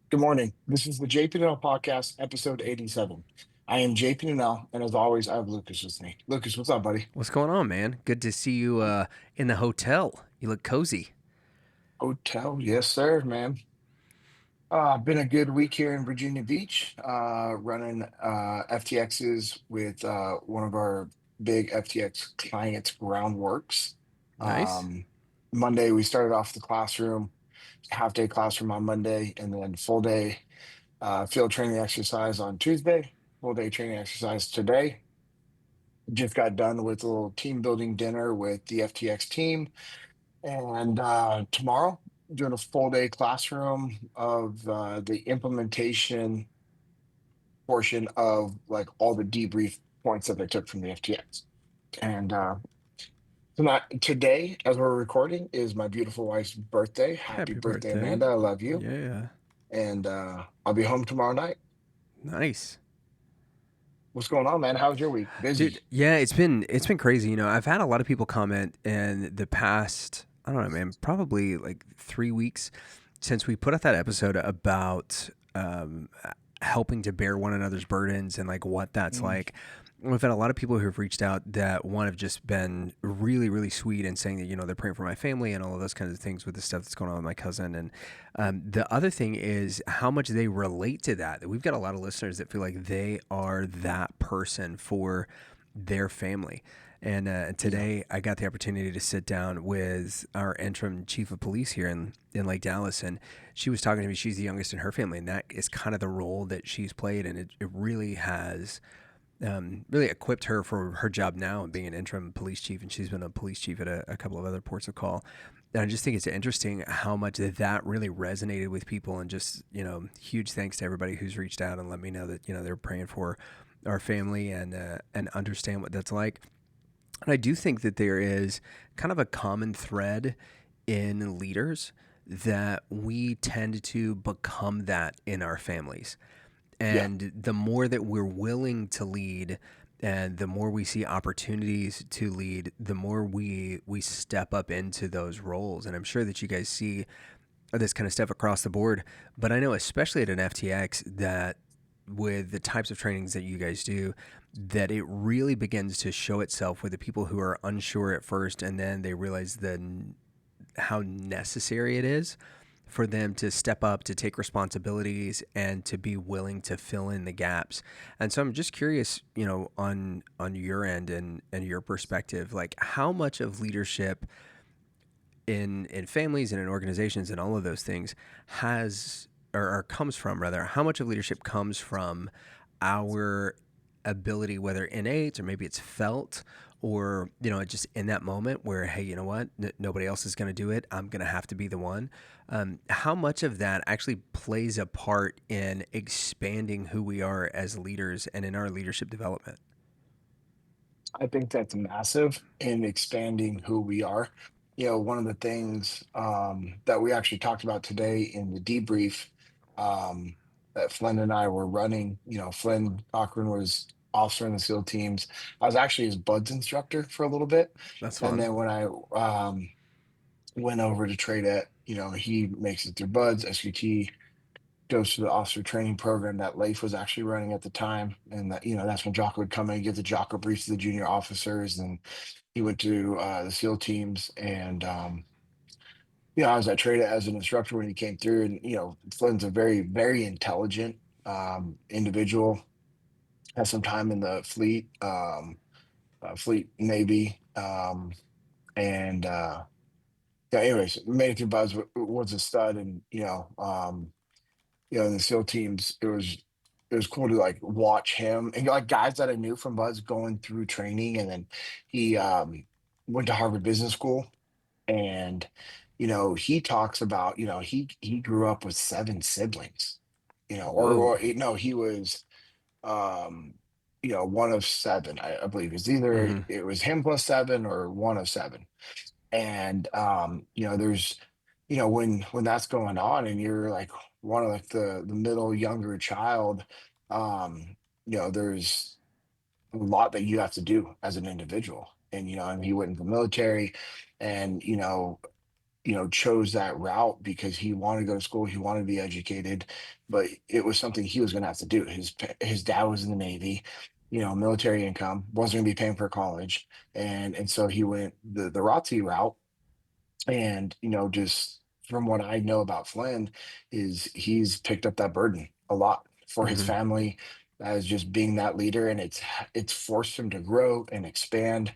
Good morning. This is the JP Dinnell Podcast, episode 87. I am JP Dinnell, and as always, I have Lucas with me. Lucas, what's up, buddy? What's going on, man? Good to see you in the hotel. You look cozy. Hotel, yes, sir, man. Been a good week here in Virginia Beach, running FTXs with one of our big FTX clients, Groundworks. Nice. Um, Monday, we started off the classroom, half day classroom on Monday, and then full day field training exercise on Tuesday, full day training exercise today. Just got done with a little team building dinner with the FTX team. And tomorrow, doing a full day classroom of the implementation portion of like all the debrief points that they took from the FTX. And today, as we're recording, is my beautiful wife's birthday. Happy Happy birthday, birthday. Amanda. I love you. Yeah. And I'll be home tomorrow night. Nice. What's going on, man? How's your week? Busy. Dude, yeah, it's been crazy. I've had a lot of people comment in the past, I don't know, man, probably like 3 weeks since we put out that episode about helping to bear one another's burdens and like what that's Mm. like. We've had a lot of people who have reached out that one have just been really, really sweet and saying that, they're praying for my family and all of those kinds of things with the stuff that's going on with my cousin. And the other thing is how much they relate to that. We've got a lot of listeners that feel like they are that person for their family. And Yeah. today I got the opportunity to sit down with our interim chief of police here in Lake Dallas. And she was talking to me. She's the youngest in her family. And that is kind of the role that she's played. And it really has really equipped her for her job now and being an interim police chief. And she's been a police chief at a couple of other ports of call. And I just think it's interesting how much that really resonated with people. And just, huge thanks to everybody who's reached out and let me know that, they're praying for our family and understand what that's like. And I do think that there is kind of a common thread in leaders that we tend to become that in our families. Yeah. And the more that we're willing to lead and the more we see opportunities to lead, the more we step up into those roles. And I'm sure that you guys see this kind of stuff across the board, but I know especially at an FTX that with the types of trainings that you guys do, that it really begins to show itself with the people who are unsure at first and then they realize how necessary it is for them to step up, to take responsibilities, and to be willing to fill in the gaps. And so I'm just curious, on your end and your perspective, like how much of leadership in families and in organizations and all of those things has or comes from, rather, how much of leadership comes from our ability, whether innate or maybe it's felt, or just in that moment where, hey, you know what, nobody else is going to do it, I'm going to have to be the one. How much of that actually plays a part in expanding who we are as leaders and in our leadership development? I think that's massive in expanding who we are. One of the things that we actually talked about today in the debrief that Flynn and I were running, Flynn Cochran was officer in the SEAL teams. I was actually his BUDS instructor for a little bit. That's And fun. then when I went over to trade it, he makes it through BUDS, SQT, goes to the officer training program that Leif was actually running at the time. And that, that's when Jocko would come in and give the Jocko briefs to the junior officers. And he went to the SEAL teams. And, I was at Trade as an instructor when he came through. And, Flynn's a very, very intelligent individual, has some time in the fleet Navy. And, yeah, anyways, made it through Buzz, was a stud. And, in the SEAL teams, it was cool to like watch him and like guys that I knew from Buzz going through training, and then he went to Harvard Business School, and he talks about he grew up with seven siblings, Whoa. no, he was um one of seven, I believe. It's either Mm-hmm. it was him plus seven or one of seven. And there's when that's going on and you're like one of like the middle younger child, there's a lot that you have to do as an individual. And he went into the military, and chose that route because he wanted to go to school, he wanted to be educated, but it was something he was going to have to do. His dad was in the Navy, military income, wasn't going to be paying for college, and so he went the ROTC route. And just from what I know about Flynn, is he's picked up that burden a lot for his Hmm. family as just being that leader, and it's forced him to grow and expand.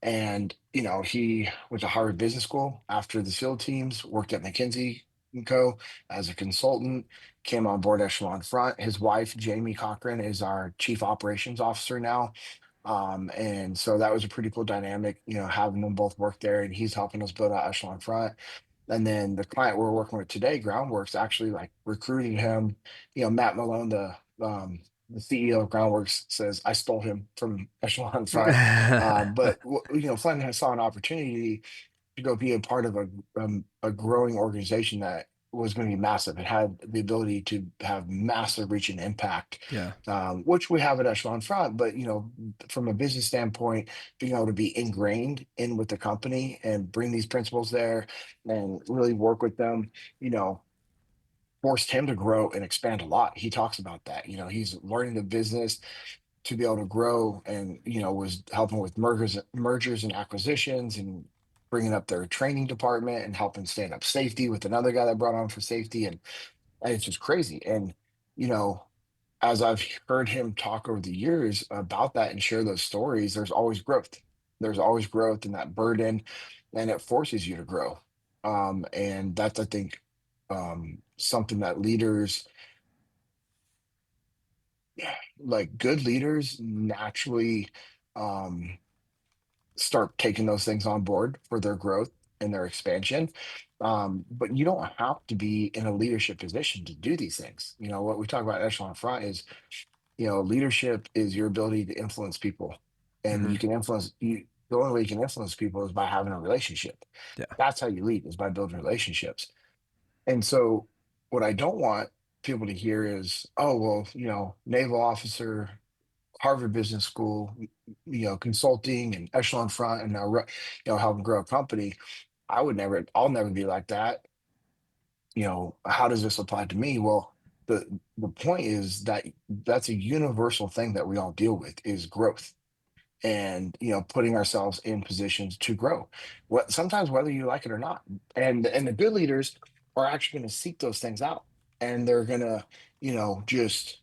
And, he went to Harvard Business School after the SEAL teams, worked at McKinsey and Co. as a consultant, came on board Echelon Front. His wife, Jamie Cochran, is our chief operations officer now. And so that was a pretty cool dynamic, having them both work there, and he's helping us build out Echelon Front. And then the client we're working with today, Groundworks, actually like recruiting him. Matt Malone, the CEO of Groundworks, says I stole him from Echelon Front. But Flynn saw an opportunity to go be a part of a growing organization that was going to be massive. It had the ability to have massive reach and impact, Yeah. which we have at Echelon Front. But from a business standpoint, being able to be ingrained in with the company and bring these principles there and really work with them, you know, forced him to grow and expand a lot. He talks about that. He's learning the business to be able to grow, and was helping with mergers and acquisitions, and bringing up their training department and helping stand up safety with another guy that brought on for safety. And it's just crazy. And you know as I've heard him talk over the years about that and share those stories, there's always growth in that burden, and it forces you to grow. And that's, I think, something that leaders, like good leaders, naturally um, start taking those things on board for their growth and their expansion. But you don't have to be in a leadership position to do these things. What we talk about at Echelon Front is, leadership is your ability to influence people. And Hmm. you can influence you the only way you can influence people is by having a relationship. Yeah. That's how you lead, is by building relationships. And so what I don't want people to hear is, oh, well, naval officer, Harvard Business School, consulting and Echelon Front, and now, helping grow a company. I'll never be like that. How does this apply to me? Well, the point is that that's a universal thing that we all deal with, is growth, and putting ourselves in positions to grow, what sometimes, whether you like it or not. And the good leaders are actually going to seek those things out, and they're going to just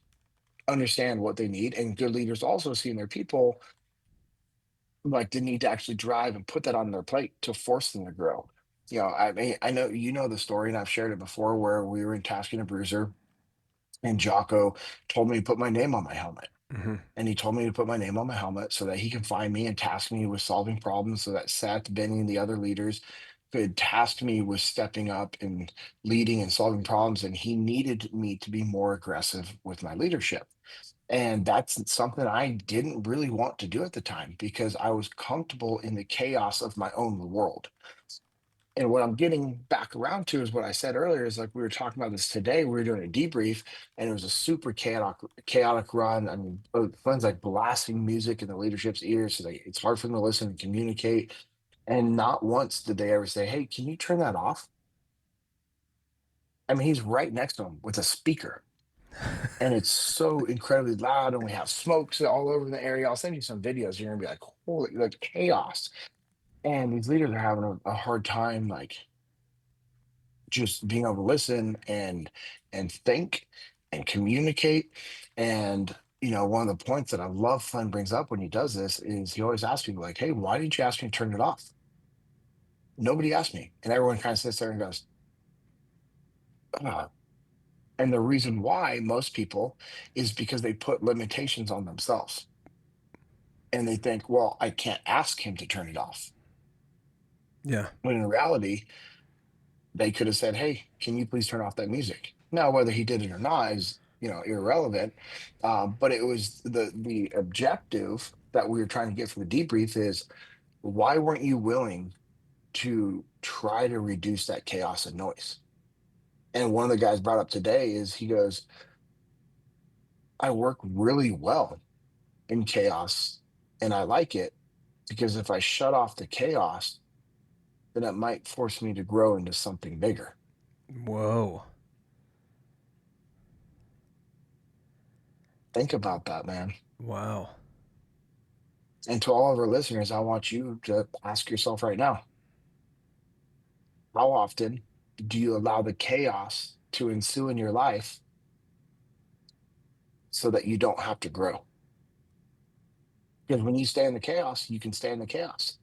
understand what they need. And good leaders also see in their people like the need to actually drive and put that on their plate to force them to grow. I mean, I know the story, and I've shared it before, where we were in Tasking a Bruiser, and Jocko told me to put my name on my helmet. Hmm. And he told me to put my name on my helmet so that he can find me and task me with solving problems, so that Seth, Benny, and the other leaders could task me with stepping up and leading and solving problems. And he needed me to be more aggressive with my leadership. And that's something I didn't really want to do at the time, because I was comfortable in the chaos of my own world. And what I'm getting back around to is what I said earlier, is like, we were talking about this today. We were doing a debrief, and it was a super chaotic run. I mean, Glenn's like blasting music in the leadership's ears, so it's hard for them to listen and communicate. And not once did they ever say, "Hey, can you turn that off?" I mean, he's right next to him with a speaker, and it's so incredibly loud, and we have smokes all over the area. I'll send you some videos. You're gonna be like, "Holy, like chaos!" And these leaders are having a hard time, like, just being able to listen and think and communicate. And one of the points that I love Flynn brings up when he does this is, he always asks people like, "Hey, why didn't you ask me to turn it off?" Nobody asked me. And everyone kind of sits there and goes, "Ah." And the reason why, most people, is because they put limitations on themselves, and they think, well, I can't ask him to turn it off, Yeah. when in reality they could have said, "Hey, can you please turn off that music?" Now, whether he did it or not is, irrelevant. But it was the objective that we were trying to get from the debrief is, why weren't you willing to try to reduce that chaos and noise? And one of the guys brought up today is, he goes, "I work really well in chaos, and I like it, because if I shut off the chaos, then it might force me to grow into something bigger. Whoa. Think about that, man. Wow. And to all of our listeners, I want you to ask yourself right now, how often do you allow the chaos to ensue in your life so that you don't have to grow? Because when you stay in the chaos, you can stay in the chaos.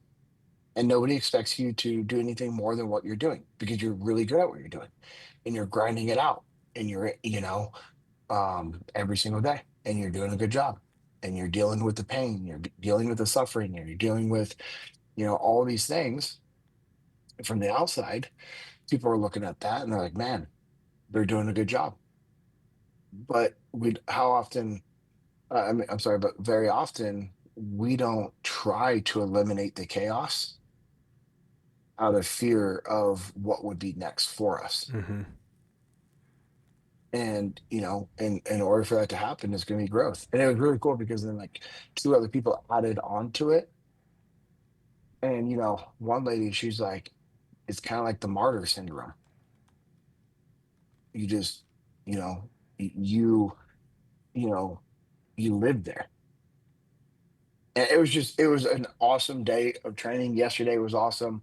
And nobody expects you to do anything more than what you're doing because you're really good at what you're doing and you're grinding it out and every single day and you're doing a good job and you're dealing with the pain, dealing with the suffering, and you're dealing with, all these things from the outside. People are looking at that and they're like, man, they're doing a good job. But how often, I'm sorry, but very often we don't try to eliminate the chaos out of fear of what would be next for us. Mm-hmm. And, in order for that to happen, it's going to be growth. And it was really cool because then like two other people added on to it. And, one lady, she's like, it's kind of like the martyr syndrome. You just, you know, you, you know, you live there. And it was an awesome day of training. Yesterday was awesome.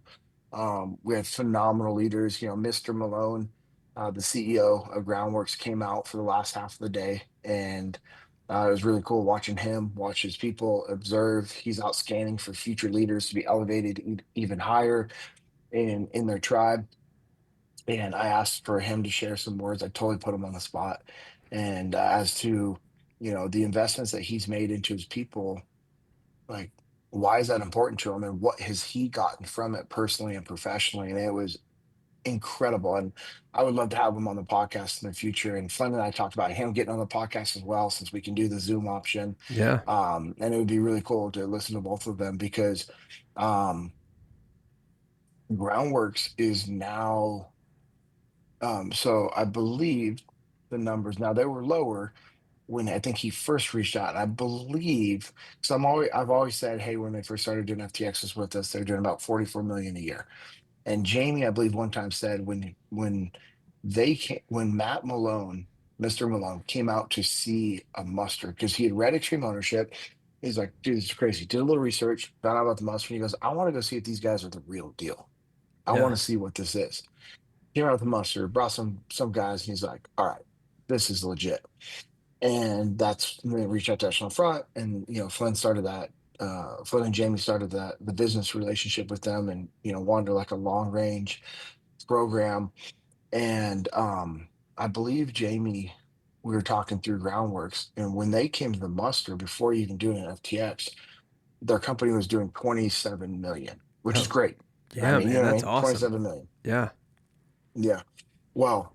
We had phenomenal leaders. Mr. Malone, the CEO of Groundworks, came out for the last half of the day, and it was really cool watching him, watch his people, observe. He's out scanning for future leaders to be elevated even higher in their tribe. And I asked for him to share some words. I totally put him on the spot, and as to the investments that he's made into his people, like, why is that important to him and what has he gotten from it personally and professionally? And it was incredible. And I would love to have him on the podcast in the future. And Flynn and I talked about him getting on the podcast as well, since we can do the Zoom option. Yeah. And it would be really cool to listen to both of them because um, Groundworks is now, so I believe the numbers now, they were lower when I think he first reached out. I believe, because I've always said, hey, when they first started doing FTXs with us, they're doing about 44 million a year. And Jamie, I believe, one time said when Matt Malone, Mr. Malone, came out to see a muster because he had read Extreme Ownership. He's like, dude, this is crazy. Did a little research, found out about the muster. And he goes, I want to go see if these guys are the real deal. I Yeah. want to see what this is. Came out with the muster, brought some guys, and he's like, all right, this is legit. And that's when they reached out to Echelon Front, and Flynn started that. Flynn and Jamie started the business relationship with them, and wanted like a long range program. And I believe Jamie, we were talking through Groundworks, and when they came to the muster before even doing an FTX, their company was doing 27 million, which is Oh, great. I yeah, mean, man. That's 27 awesome. million. Yeah. Yeah. Well,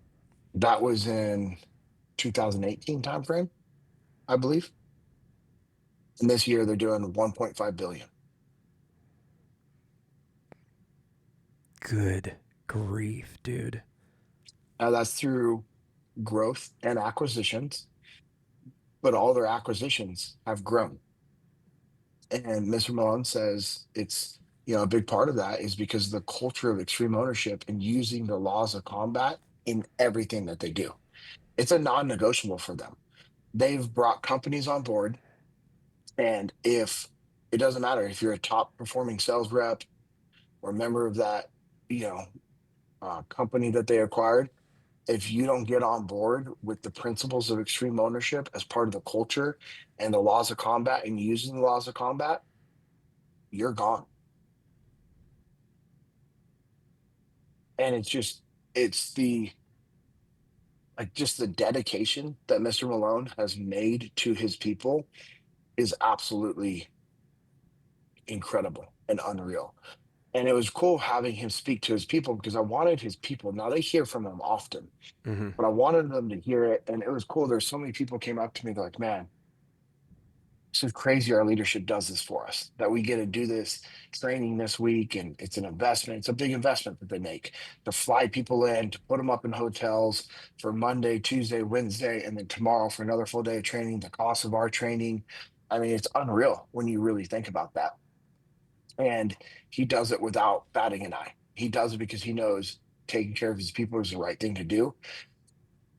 that was in 2018 timeframe, I believe. And this year they're doing 1.5 billion. Good grief, dude. Now that's through growth and acquisitions, but all their acquisitions have grown. And Mr. Malone says it's, a big part of that is because of the culture of extreme ownership and using the laws of combat in everything that they do. It's a non-negotiable for them. They've brought companies on board, and if it doesn't matter if you're a top performing sales rep or a member of that, you know, company that they acquired, if you don't get on board with the principles of extreme ownership as part of the culture and the laws of combat and using the laws of combat, you're gone. And it's the like just the dedication that Mr. Malone has made to his people is absolutely incredible and unreal. And it was cool having him speak to his people because I wanted his people. Now they hear from him often, Mm-hmm. but I wanted them to hear it. And it was cool. There's so many people came up to me, they're like, man, this is crazy. Our leadership does this for us, that we get to do this training this week. And it's an investment. It's a big investment that they make to fly people in, to put them up in hotels for Monday, Tuesday, Wednesday, and then tomorrow for another full day of training. The cost of our training. I mean, it's unreal when you really think about that. And he does it without batting an eye. He does it because he knows taking care of his people is the right thing to do,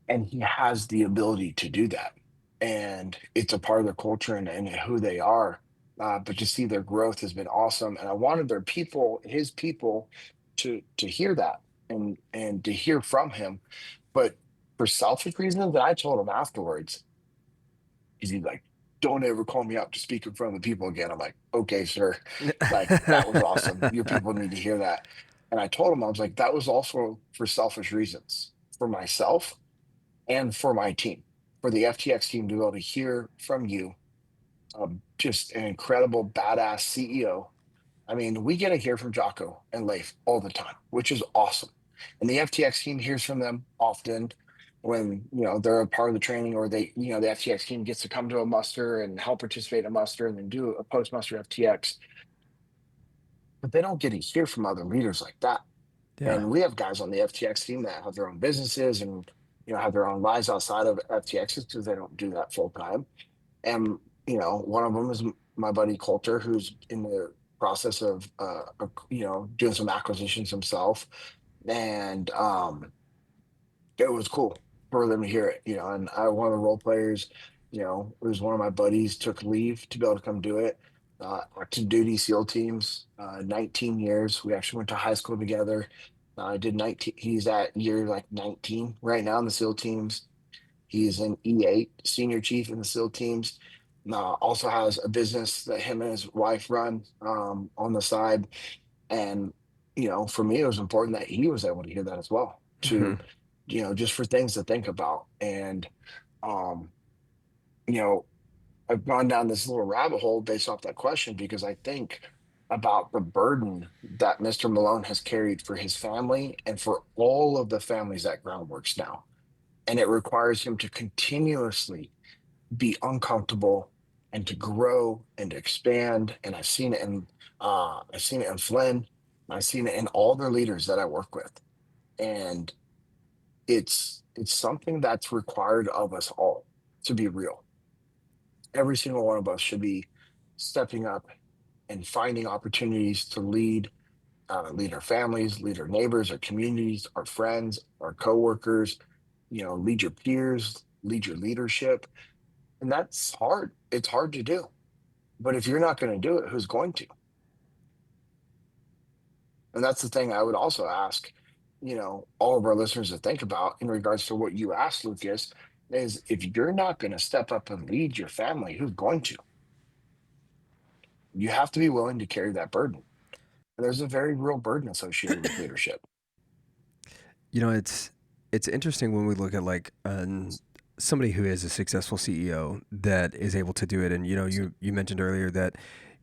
and he has the ability to do that, and it's a part of their culture and who they are. But to see their growth has been awesome, and I wanted their people, his people, to hear that and to hear from him. But for selfish reasons, that I told him afterwards, he's like, "Don't ever call me out to speak in front of the people again." I'm like, "Okay, sir, like that was awesome. Your people need to hear that." And I told him, I was like, "That was also for selfish reasons, for myself and for my team, for the FTX team to be able to hear from you, just an incredible badass CEO." I mean, we get to hear from Jocko and Leif all the time, which is awesome. And the FTX team hears from them often when, they're a part of the training, or the FTX team gets to come to a muster and help participate in a muster and then do a post muster FTX. But they don't get to hear from other leaders like that. Yeah. And we have guys on the FTX team that have their own businesses and, have their own lives outside of FTXs because they don't do that full time. And one of them is my buddy Coulter, who's in the process of doing some acquisitions himself, and it was cool for them to hear it. And one of the role players, it was one of my buddies, took leave to be able to come do it. Active duty SEAL teams, 19 years. We actually went to high school together. I did 19. He's at year like 19 right now in the SEAL teams. He's an E8 senior chief in the SEAL teams. Also has a business that him and his wife run, on the side. And, for me, it was important that he was able to hear that as well, to, Mhm. just for things to think about. And, um, you know, I've gone down this little rabbit hole based off that question because I think about the burden that Mr. Malone has carried for his family and for all of the families at Groundworks now. And it requires him to continuously be uncomfortable and to grow and to expand. And I've seen it in Flynn. I've seen it in all their leaders that I work with. And it's something that's required of us all, to be real. Every single one of us should be stepping up and finding opportunities to lead our families, lead our neighbors, our communities, our friends, our coworkers, lead your peers, lead your leadership. And that's hard. It's hard to do. But if you're not going to do it, who's going to? And that's the thing I would also ask, all of our listeners to think about in regards to what you asked, Lucas, is if you're not going to step up and lead your family, who's going to? You have to be willing to carry that burden. And there's a very real burden associated with leadership. It's interesting when we look at like somebody who is a successful CEO that is able to do it. And you mentioned earlier that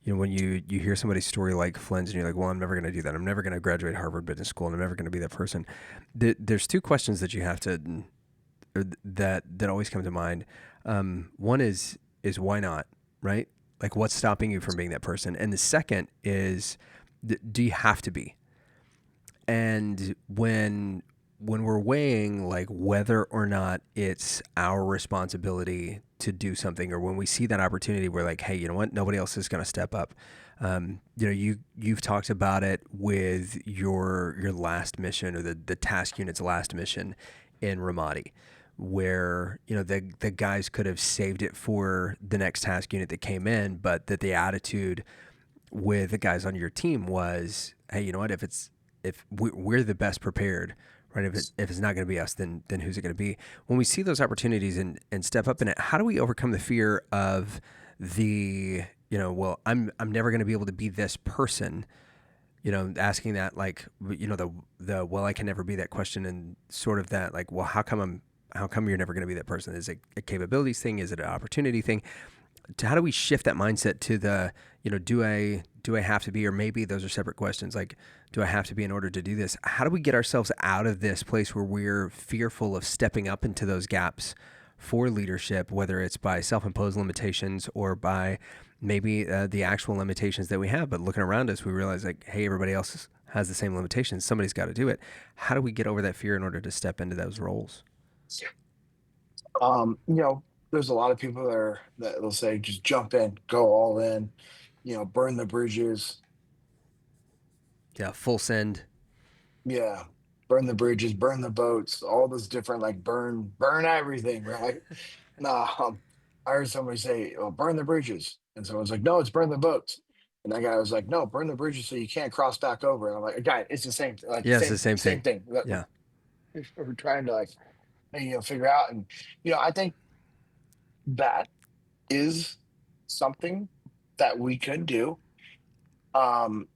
when you hear somebody's story like Flynn's, and you're like, well, I'm never going to do that. I'm never going to graduate Harvard Business School, and I'm never going to be that person. There's two questions that you have to, or that always come to mind. One is why not, right? Like, what's stopping you from being that person? And the second is, do you have to be? And when we're weighing like whether or not it's our responsibility to do something, or when we see that opportunity, we're like, hey, you know what? Nobody else is going to step up. You've talked about it with your last mission, or the task unit's last mission in Ramadi, where the guys could have saved it for the next task unit that came in, but that the attitude with the guys on your team was, hey, you know what? If we're the best prepared, right? If it's not going to be us, then who's it going to be? When we see those opportunities and step up in it, how do we overcome the fear of the well, I'm never going to be able to be this person. Asking that, like, the well, I can never be that question, and sort of that, like, well, how come you're never going to be that person? Is it a capabilities thing? Is it an opportunity thing? How do we shift that mindset to the, do I have to be, or maybe those are separate questions, like, do I have to be in order to do this? How do we get ourselves out of this place where we're fearful of stepping up into those gaps for leadership, whether it's by self-imposed limitations or by maybe the actual limitations that we have, but looking around us, we realize, like, hey, everybody else has the same limitations. Somebody's got to do it. How do we get over that fear in order to step into those roles? You know, there's a lot of people that will say, just jump in, go all in, burn the bridges. Yeah, full send. Yeah. Burn the bridges, burn the boats, all those different like burn everything, right? No, I heard somebody say, "Oh, burn the bridges," and someone's like, "No, it's burn the boats." And that guy was like, "No, burn the bridges so you can't cross back over." And I'm like, "Guy, it's the same, like Yeah, it's the same same thing. thing." That Yeah. we're trying to like, figure out. And I think that is something that we could do.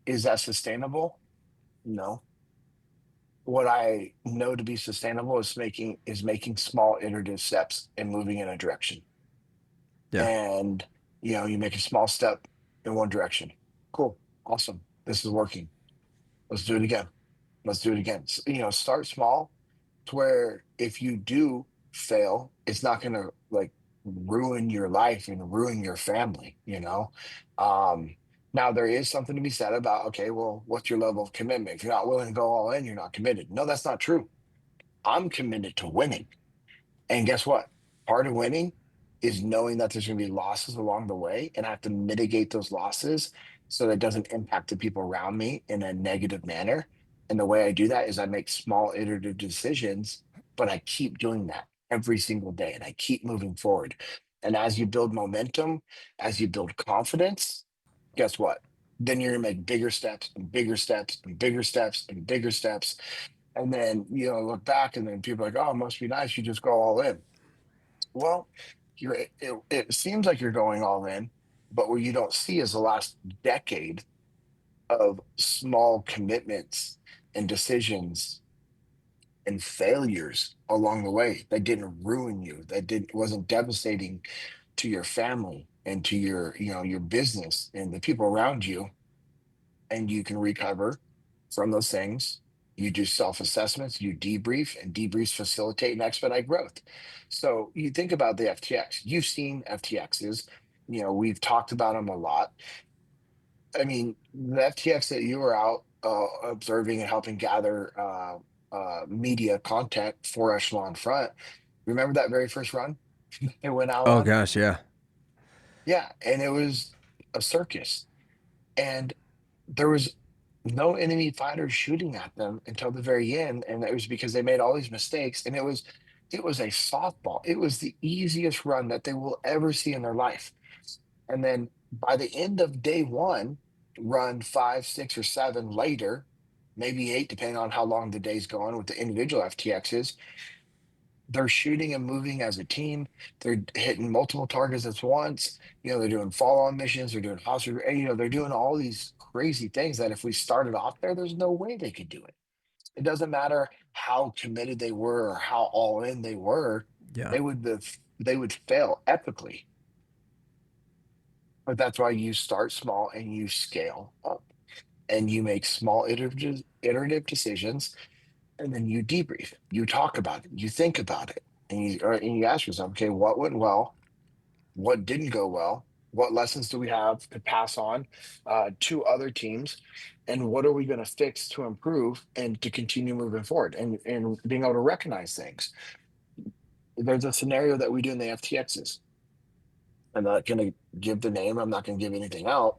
Is that sustainable? No. What I know to be sustainable is making small iterative steps and moving in a direction. Yeah. And you make a small step in one direction. Cool. Awesome. This is working. Let's do it again. Let's do it again. Start small to where if you do fail, it's not going to like ruin your life and ruin your family, Um, now there is something to be said about, okay, well, what's your level of commitment? If you're not willing to go all in, you're not committed. No, that's not true. I'm committed to winning. And guess what? Part of winning is knowing that there's going to be losses along the way, and I have to mitigate those losses so that it doesn't impact the people around me in a negative manner. And the way I do that is I make small iterative decisions, but I keep doing that every single day and I keep moving forward. And as you build momentum, as you build confidence, guess what? Then you're going to make bigger steps and bigger steps and bigger steps and bigger steps. And then, look back and then people are like, oh, it must be nice. You just go all in. Well, it seems like you're going all in, but what you don't see is the last decade of small commitments and decisions and failures along the way that didn't ruin you, that didn't wasn't devastating to your family and to your business and the people around you, and you can recover from those things. You do self assessments, you debrief, and debriefs facilitate and expedite growth. So you think about the FTX. You've seen FTXs. We've talked about them a lot. I mean, the FTX that you were out observing and helping gather media content for Echelon Front. Remember that very first run it went out Oh on? gosh, yeah. Yeah, and it was a circus. And there was no enemy fighters shooting at them until the very end, and it was because they made all these mistakes. And it was a softball. It was the easiest run that they will ever see in their life. And then by the end of day one, run 5, 6, or 7 later, maybe 8, depending on how long the day's going with the individual FTXs, they're shooting and moving as a team. They're hitting multiple targets at once. They're doing follow-on missions. They're doing hostage. They're doing all these crazy things that if we started off there, there's no way they could do it. It doesn't matter how committed they were or how all in they were. Yeah. They would fail epically. But that's why you start small and you scale up and you make small iterative decisions, and then you debrief. You talk about it. You think about it, and you ask yourself, okay, what went well? What didn't go well? What lessons do we have to pass on to other teams? And what are we going to fix to improve and to continue moving forward and being able to recognize things? There's a scenario that we do in the FTXs. I'm not going to give the name, I'm not going to give anything out,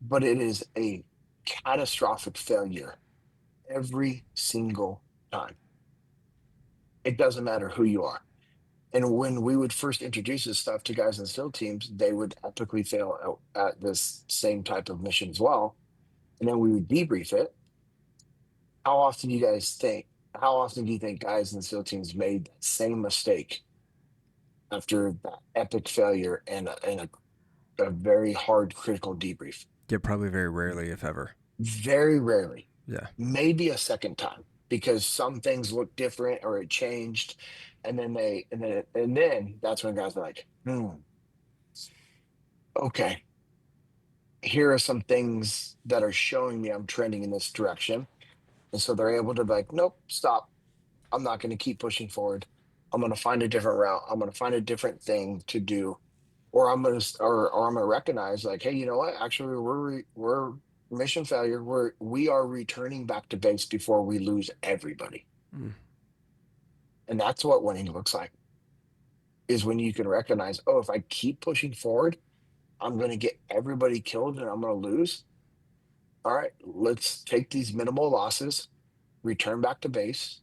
but it is a catastrophic failure every single time. It doesn't matter who you are. And when we would first introduce this stuff to guys in SEAL teams, they would epically fail at this same type of mission as well. And then we would debrief it. How often do you guys think? How often do you think guys in SEAL teams made that same mistake after that epic failure and a very hard critical debrief? Yeah, probably very rarely, if ever. Very rarely, Yeah. maybe a second time, because some things look different or it changed, and then that's when guys are like, okay, here are some things that are showing me I'm trending in this direction. And so they're able to be like, nope, stop. I'm not going to keep pushing forward. I'm going to find a different route. I'm going to find a different thing to do. Or I'm going to recognize like, hey, you know what? Actually, we're mission failure. We are returning back to base before we lose everybody. Mm. And that's what winning looks like, is when you can recognize, oh, if I keep pushing forward, I'm going to get everybody killed and I'm going to lose. All right, let's take these minimal losses. return back to base,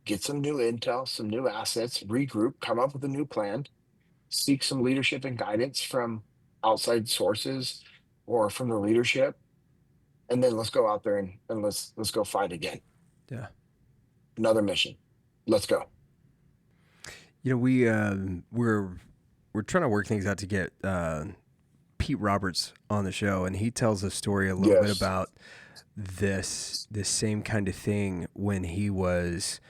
get some new intel, some new assets, regroup, come up with a new plan, seek some leadership and guidance from outside sources or from the leadership, and then let's go out there and let's go fight again. Yeah. Another mission. Let's go. You know, we're trying to work things out to get Pete Roberts on the show, and he tells a story a little bit Yes. about this same kind of thing when he was,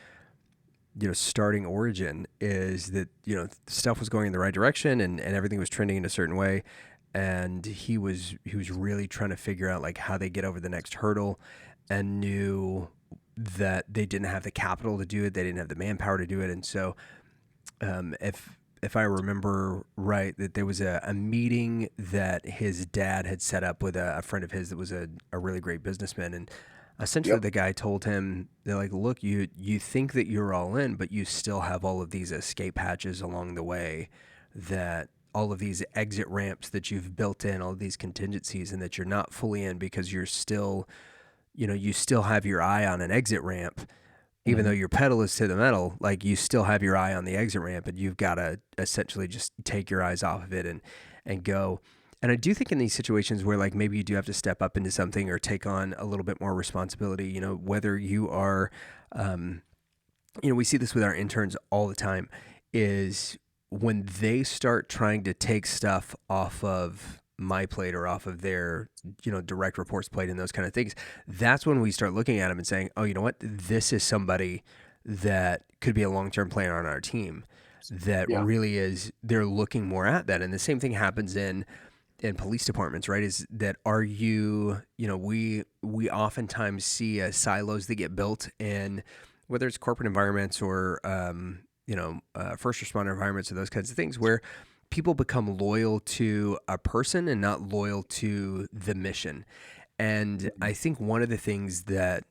you know, starting Origin. Is that, you know, stuff was going in the right direction and everything was trending in a certain way, and he was really trying to figure out like how they get over the next hurdle, and knew that they didn't have the capital to do it, they didn't have the manpower to do it, and so if I remember right, that there was a meeting that his dad had set up with a friend of his that was a really great businessman. And essentially Yep. the guy told him, they're like, look, you think that you're all in, but you still have all of these escape hatches along the way, that all of these exit ramps that you've built in, all of these contingencies, and that you're not fully in because you're still, you know, you still have your eye on an exit ramp, even though Mhm. your pedal is to the metal, like you still have your eye on the exit ramp, and you've got to essentially just take your eyes off of it and go. And I do think in these situations where like maybe you do have to step up into something or take on a little bit more responsibility, you know, whether you are, um, you know, we see this with our interns all the time, is when they start trying to take stuff off of my plate or off of their, you know, direct reports plate and those kind of things, that's when we start looking at them and saying, oh, you know what, this is somebody that could be a long-term player on our team, that Yeah. really is, they're looking more at that. And the same thing happens in police departments, right? Is that, are you, you know, we oftentimes see silos that get built in, whether it's corporate environments or you know, first responder environments or those kinds of things, where people become loyal to a person and not loyal to the mission. And I Mhm. think one of the things that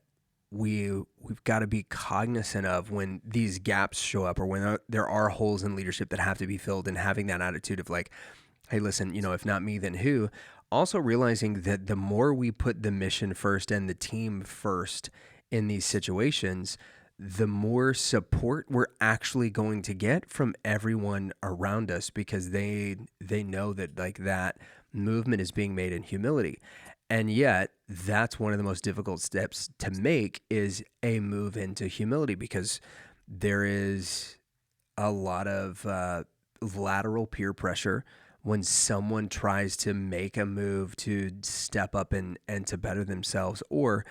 we've got to be cognizant of when these gaps show up, or when there are holes in leadership that have to be filled, and having that attitude of like, hey, listen, you know, if not me, then who? Also realizing that the more we put the mission first and the team first in these situations, the more support we're actually going to get from everyone around us, because they know that like that movement is being made in humility. And yet, that's one of the most difficult steps to make, is a move into humility, because there is a lot of lateral peer pressure when someone tries to make a move to step up and to better themselves, or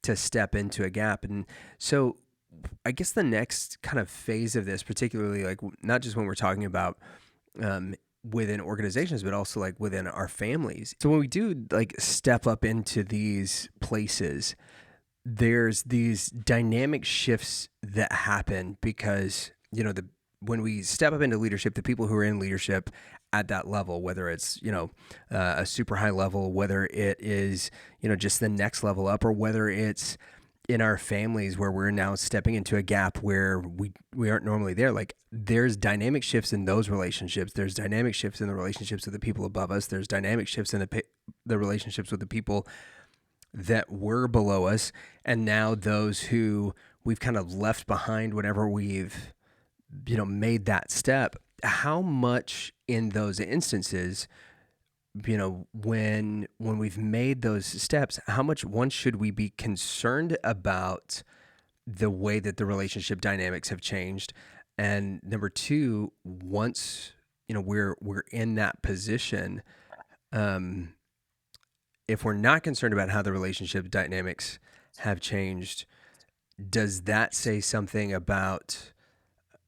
to step into a gap. And so I guess the next kind of phase of this, particularly like not just when we're talking about um, within organizations, but also like within our families. So when we do like step up into these places, there's these dynamic shifts that happen, because, you know, the when we step up into leadership, the people who are in leadership at that level, whether it's, you know, a super high level, whether it is, you know, just the next level up, or whether it's in our families where we're now stepping into a gap where we aren't normally there, like there's dynamic shifts in those relationships, there's dynamic shifts in the relationships with the people above us, there's dynamic shifts in the relationships with the people that were below us, and now those who we've kind of left behind whenever we've, you know, made that step. How much in those instances, you know, when we've made those steps, how much, one, should we be concerned about the way that the relationship dynamics have changed, and number two, once, you know, we're in that position, um if we're not concerned about how the relationship dynamics have changed, does that say something about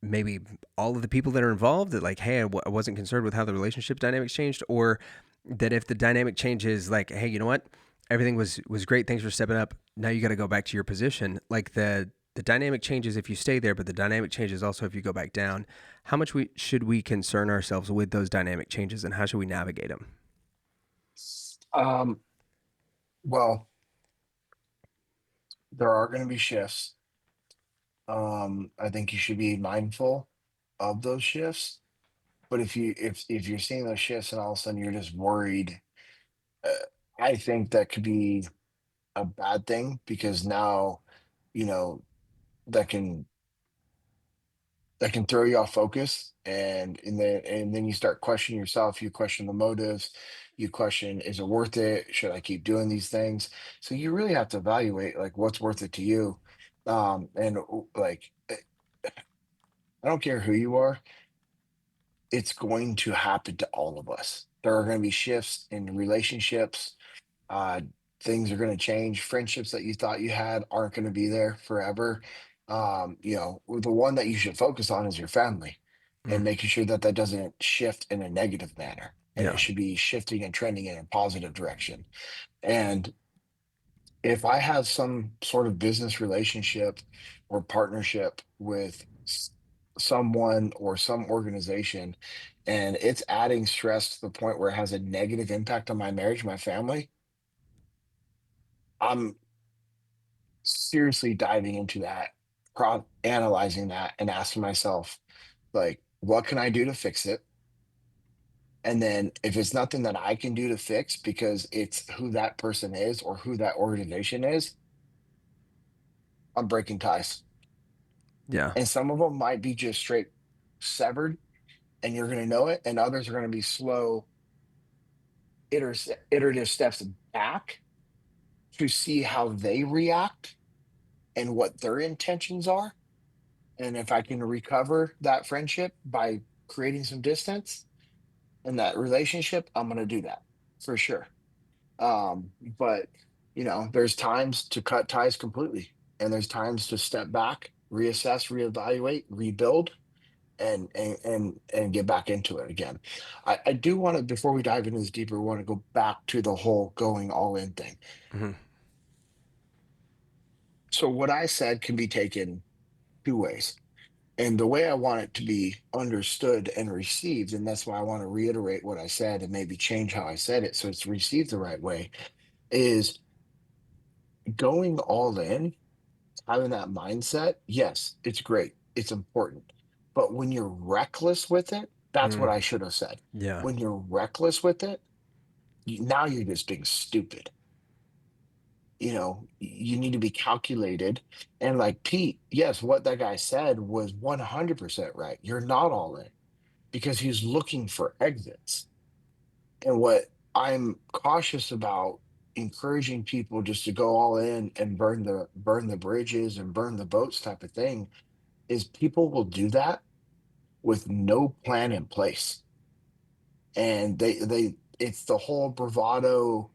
maybe all of the people that are involved, that like, hey, I wasn't concerned with how the relationship dynamics changed? Or that if the dynamic changes, like, hey, you know what, everything was great, thanks for stepping up, now you got to go back to your position, like the dynamic changes if you stay there, but the dynamic changes also if you go back down. How much we should we concern ourselves with those dynamic changes, and how should we navigate them? Um, well, there are going to be shifts. I think you should be mindful of those shifts. But if you're seeing those shifts and all of a sudden you're just worried, uh, I think that could be a bad thing because now you know, that can throw you off focus, and then you start questioning yourself, you question the motives, you question, is it worth it, should I keep doing these things? So you really have to evaluate like what's worth it to you. And like I don't care who you are, it's going to happen to all of us. There are going to be shifts in relationships. uh Things are going to change. Friendships that you thought you had aren't going to be there forever. The one that you should focus on is your family, and Mm. making sure that that doesn't shift in a negative manner, and it Yeah. should be shifting and trending in a positive direction. And if I have some sort of business relationship or partnership with someone or some organization, and it's adding stress to the point where it has a negative impact on my marriage, my family, I'm seriously diving into that, analyzing that, and asking myself, like, what can I do to fix it? And then if it's nothing that I can do to fix because it's who that person is or who that organization is, I'm breaking ties. Yeah. And some of them might be just straight severed, and you're going to know it. And others are going to be slow, iterative steps back to see how they react and what their intentions are. And if I can recover that friendship by creating some distance in that relationship, I'm going to do that for sure. But there's times to cut ties completely, and there's times to step back, reassess, reevaluate, rebuild, and get back into it again. I do want to, before we dive into this deeper, want to go back to the whole going all in thing. Hmm. So what I said can be taken two ways. And the way I want it to be understood and received, and that's why I want to reiterate what I said and maybe change how I said it so it's received the right way, is going all in, having that mindset. Yes, it's great. It's important. But when you're reckless with it, that's what Mm. I should have said. Yeah. When you're reckless with it, now you're just being stupid. You need to be calculated. And like Pete, yes, what that guy said was 100% right. You're not all in because he's looking for exits. And what I'm cautious about, encouraging people just to go all in and burn the bridges and burn the boats type of thing, is people will do that with no plan in place. And it's the whole bravado,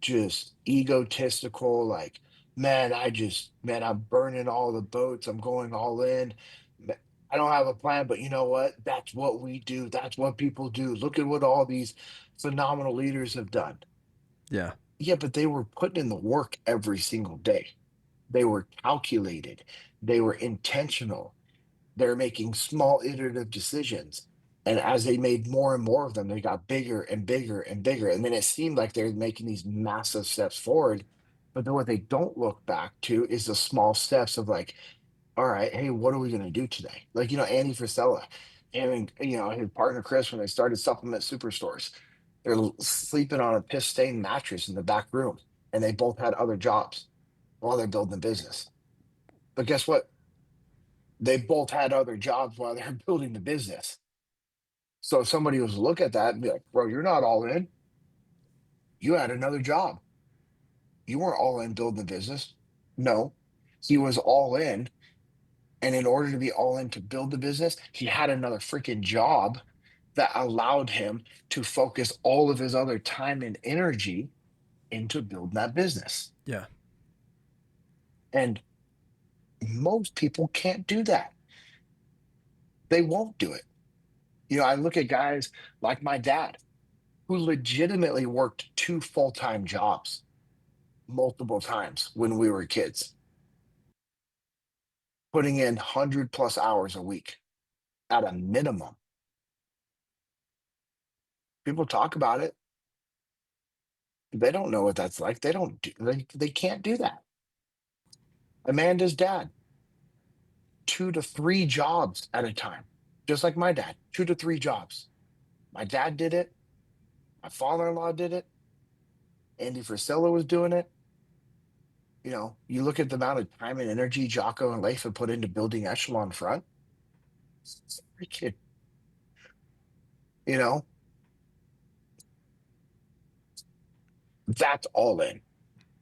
just egotistical, like, man, I'm burning all the boats, I'm going all in. Ma- I don't have a plan, but you know what? That's what we do. That's what people do. Look at what all these phenomenal leaders have done. Yeah. Yeah, but they were putting in the work every single day. They were calculated. They were intentional. They're making small iterative decisions. And as they made more and more of them, they got bigger and bigger and bigger. And then it seemed like they're making these massive steps forward. But then what they don't look back to is the small steps of like, all right, hey, what are we going to do today? Like, Andy Frisella and, his partner Chris, when they started supplement superstores, they're sleeping on a piss stained mattress in the back room. And they both had other jobs while they're building a business. But guess what? They both had other jobs while they're building the business. So if somebody was to look at that and be like, bro, you're not all in. You had another job. You weren't all in building the business. No, he was all in. And in order to be all in to build the business, he had another freaking job that allowed him to focus all of his other time and energy into building that business. Yeah. And most people can't do that. They won't do it. I look at guys like my dad who legitimately worked two full-time jobs multiple times when we were kids, putting in 100 plus hours a week at a minimum. People talk about it. They don't know what that's like. They don't do, they can't do that. Amanda's dad, 2 to 3 jobs at a time, just like my dad, 2 to 3 jobs. My dad did it. My father-in-law did it. Andy Frisella was doing it. You look at the amount of time and energy Jocko and Leif have put into building Echelon front. It's freaking, you know, that's all in,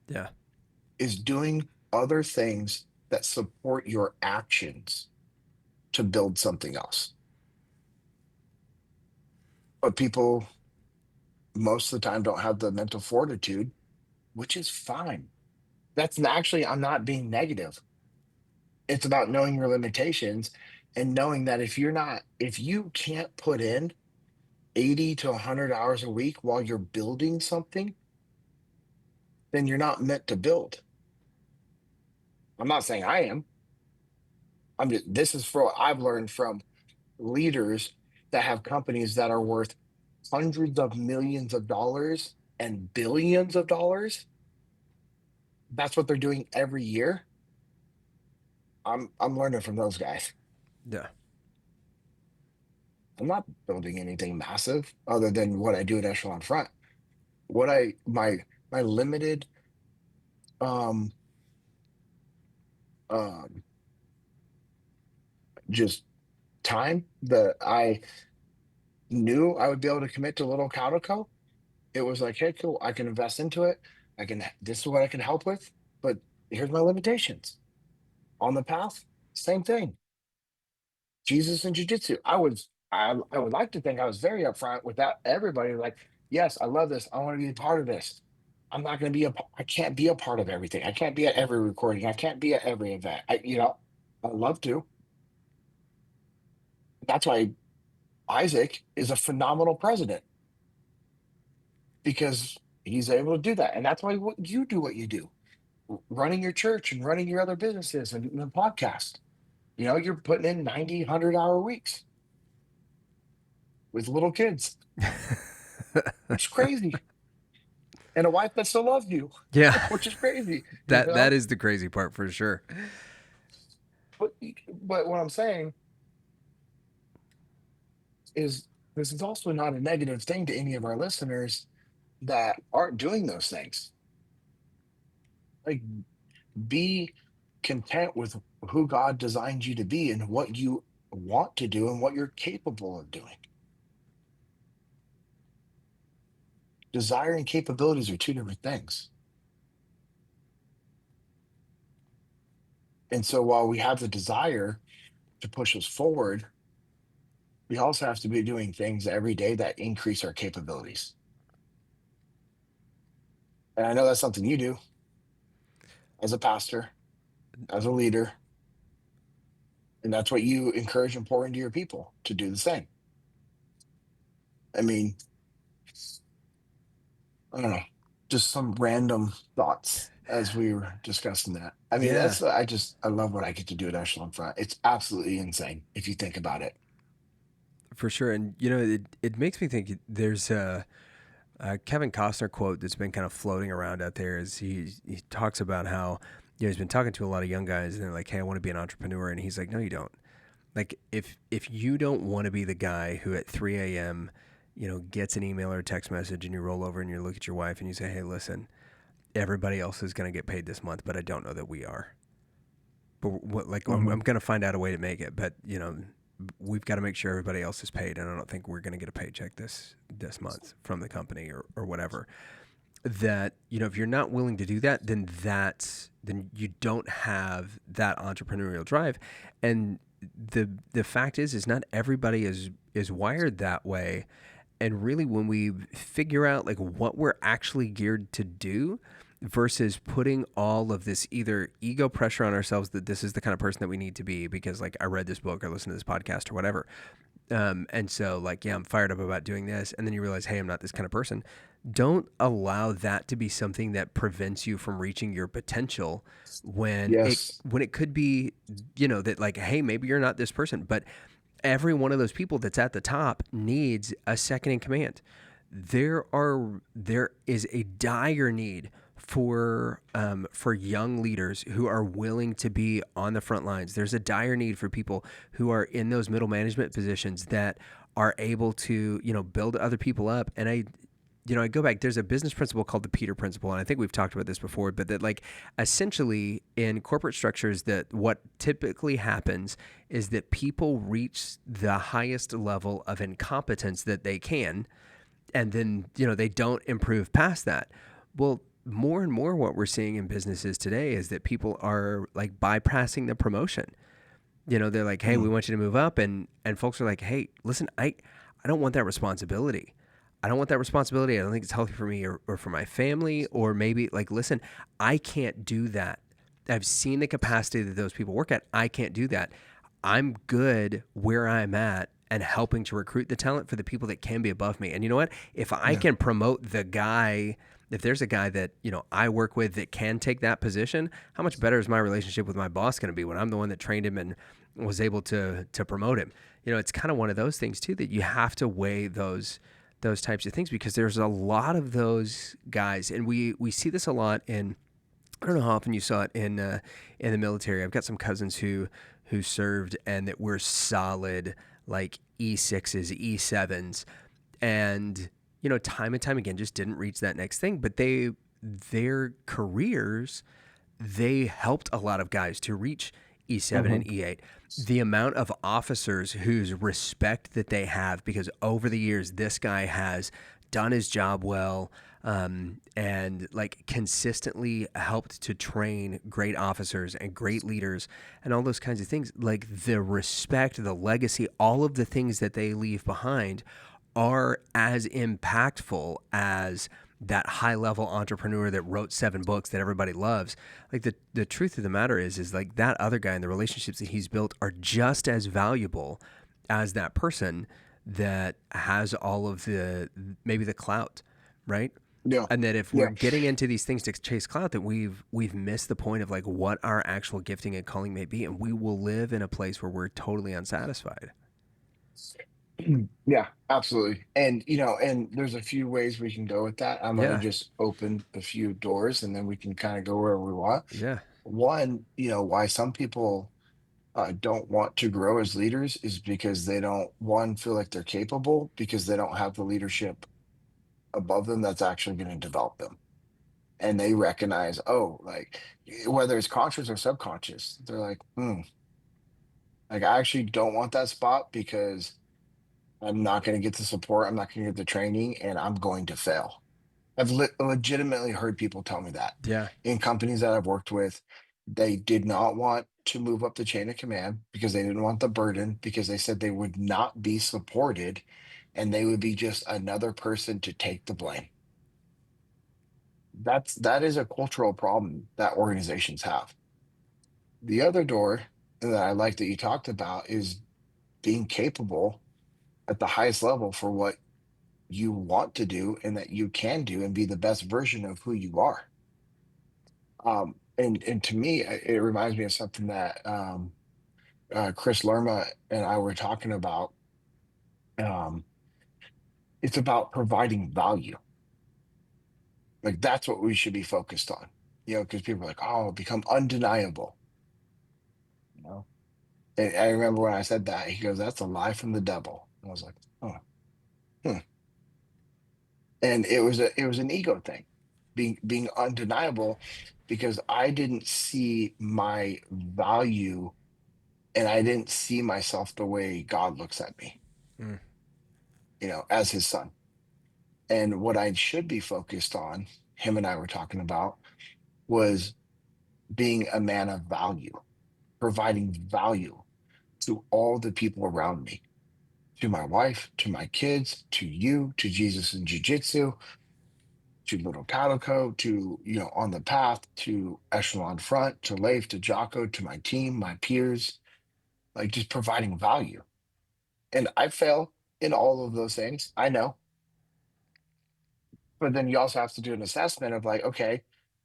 Yeah. is doing other things that support your actions to build something else. But people most of the time don't have the mental fortitude, which is fine. Actually, I'm not being negative. It's about knowing your limitations and knowing that if you can't put in 80 to 100 hours a week while you're building something, then you're not meant to build. I'm not saying I am. This is for what I've learned from leaders that have companies that are worth hundreds of millions of dollars and billions of dollars. That's what they're doing every year. I'm learning from those guys. Yeah. I'm not building anything massive other than what I do at Echelon Front. What I my limited um um just time that I knew I would be able to commit to Little Calico. It was like, hey, cool, I can invest into it. This is what I can help with, but here's my limitations. On the path, same thing. Jesus and Jiu-Jitsu. I would like to think I was very upfront with that. Everybody like, yes, I love this. I want to be a part of this. I'm not going to be I can't be a part of everything. I can't be at every recording. I can't be at every event. I'd love to. That's why Isaac is a phenomenal president because he's able to do that. And that's why you do what you do, running your church and running your other businesses and the podcast. You're putting in 90, 100-hour weeks with little kids, which is crazy. And a wife that still loves you, Yeah. which is crazy, That is the crazy part for sure. But but what I'm saying is this is also not a negative thing to any of our listeners that aren't doing those things. Like, be content with who God designed you to be and what you want to do and what you're capable of doing. Desire and capabilities are two different things. And so while we have the desire to push us forward, we also have to be doing things every day that increase our capabilities. And I know that's something you do as a pastor, as a leader, and that's what you encourage and pour into your people to do the same. I mean, I don't know, just some random thoughts as we were discussing that. I mean, Yeah, I love what I get to do at Echelon Front. It's absolutely insane if you think about it. for sure. And it makes me think there's a Kevin Costner quote that's been kind of floating around out there. Is he talks about how he's been talking to a lot of young guys and they're like, hey, I want to be an entrepreneur, and he's like, no, you don't. Like if you don't want to be the guy who at 3 a.m. Gets an email or a text message and you roll over and you look at your wife and you say, hey, listen, everybody else is going to get paid this month, but I don't know that we are. But Hmm. I'm going to find out a way to make it, but we've got to make sure everybody else is paid, and I don't think we're going to get a paycheck this month from the company or whatever. That if you're not willing to do that, then you don't have that entrepreneurial drive, and the fact is not everybody is wired that way. And really, when we figure out like what we're actually geared to do versus putting all of this either ego pressure on ourselves that this is the kind of person that we need to be because like I read this book or listened to this podcast or whatever. And so like, yeah, I'm fired up about doing this. And then you realize, hey, I'm not this kind of person. Don't allow that to be something that prevents you from reaching your potential Yes. when it could be, that like, hey, maybe you're not this person, but every one of those people that's at the top needs a second in command. There is a dire need for young leaders who are willing to be on the front lines. There's a dire need for people who are in those middle management positions that are able to build other people up. And I go back, there's a business principle called the Peter principle, and I think we've talked about this before, but that like essentially in corporate structures, that what typically happens is that people reach the highest level of incompetence that they can, and then, they don't improve past that. Well, more and more what we're seeing in businesses today is that people are like bypassing the promotion. They're like, "Hey, we Mm, want you to move up," and folks are like, "Hey, listen, I don't want that responsibility. I don't want that responsibility. I don't think it's healthy for me or for my family, or maybe like, listen, I can't do that. I've seen the capacity that those people work at. I can't do that. I'm good where I'm at and helping to recruit the talent for the people that can be above me. And you know what? If I yeah, can promote the guy, if there's a guy that, I work with that can take that position, how much better is my relationship with my boss going to be when I'm the one that trained him and was able to promote him? It's kind of one of those things too, that you have to weigh those types of things, because there's a lot of those guys, and we see this a lot in, I don't know how often you saw it in the military. I've got some cousins who served and that were solid like E6s, E7s, and time and time again just didn't reach that next thing. But their careers, they helped a lot of guys to reach E7 hmm and E8. The amount of officers whose respect that they have because over the years this guy has done his job well, and like consistently helped to train great officers and great leaders and all those kinds of things. Like the respect, the legacy, all of the things that they leave behind are as impactful as that high level entrepreneur that wrote 7 books that everybody loves. Like the truth of the matter is like that other guy and the relationships that he's built are just as valuable as that person that has all of the, maybe the clout, right? yeah, And that if we're yeah. getting into these things to chase clout, that we've missed the point of like what our actual gifting and calling may be, and we will live in a place where we're totally unsatisfied. Yeah, absolutely. And and there's a few ways we can go with that. I'm gonna Yeah, just open a few doors and then we can kind of go wherever we want. yeah, One, why some people don't want to grow as leaders is because they don't, one, feel like they're capable because they don't have the leadership above them that's actually going to develop them. And they recognize, oh, like whether it's conscious or subconscious, they're like, like I actually don't want that spot because I'm not going to get the support, I'm not going to get the training, and I'm going to fail. I've legitimately heard people tell me that yeah. in companies that I've worked with. They did not want to move up the chain of command because they didn't want the burden, because they said they would not be supported and they would be just another person to take the blame. That is a cultural problem that organizations have. The other door that I like that you talked about is being capable at the highest level for what you want to do and that you can do and be the best version of who you are. And to me, it reminds me of something that Chris Lerma and I were talking about. Um, it's about providing value. Like that's what we should be focused on. Because people are like, "Oh, become undeniable." You know, and I remember when I said that, he goes, "That's a lie from the devil." And I was like, "Oh, hmm." And it was an ego thing, being undeniable, because I didn't see my value and I didn't see myself the way God looks at me, Mm, as his son. And what I should be focused on, him and I were talking about, was being a man of value, providing value to all the people around me, to my wife, to my kids, to you, to Jesus in Jiu-Jitsu, to Little Calico, to, On the Path, to Echelon Front, to Leif, to Jocko, to my team, my peers, like just providing value. And I fail in all of those things. I know. But then you also have to do an assessment of like, okay,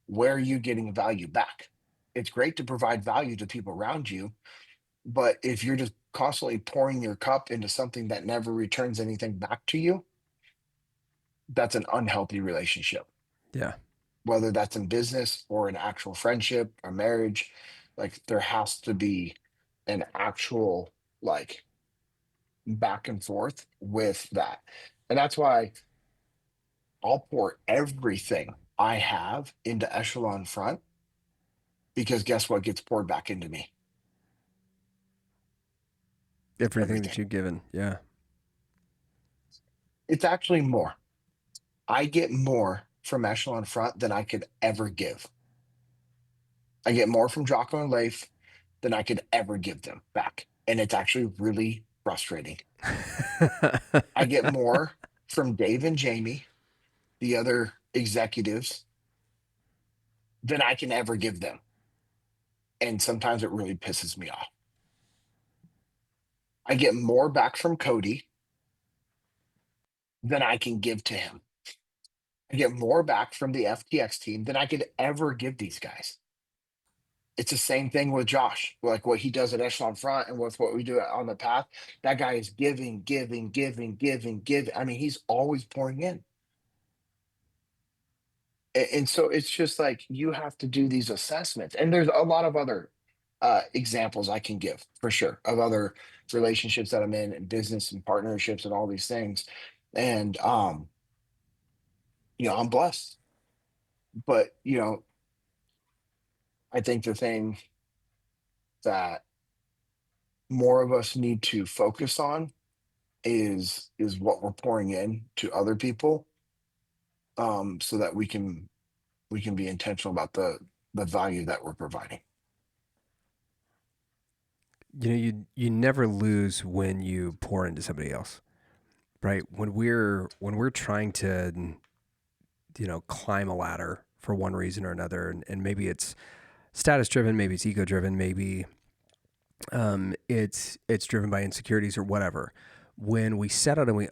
where are you getting value back? It's great to provide value to people around you, but if you're just constantly pouring your cup into something that never returns anything back to you, that's an unhealthy relationship, yeah. whether that's in business or an actual friendship or marriage. Like there has to be an actual like back and forth with that. And that's why I'll pour everything I have into Echelon front because guess what gets poured back into me? Everything that Everything. you've given. Yeah. It's actually more. I get more from Echelon front than I could ever give. I get more from Jocko and Leif than I could ever give them back. And it's actually really frustrating. I get more from Dave and Jamie, the other executives, than I can ever give them. And sometimes it really pisses me off. I get more back from Cody than I can give to him. I get more back from the FTX team than I could ever give these guys. It's the same thing with Josh, like what he does at Echelon Front and with what we do on the path. That guy is giving, giving, giving, giving, giving. I mean, he's always pouring in. And so it's just like you have to do these assessments. And there's a lot of other examples I can give for sure of other relationships that I'm in and business and partnerships and all these things. And I'm blessed. But I think the thing that more of us need to focus on is what we're pouring in to other people, so that we can be intentional about the value that we're providing. You never lose when you pour into somebody else, right? When we're trying to climb a ladder for one reason or another, and maybe it's status driven, maybe it's ego driven, maybe it's driven by insecurities or whatever. When we set out and we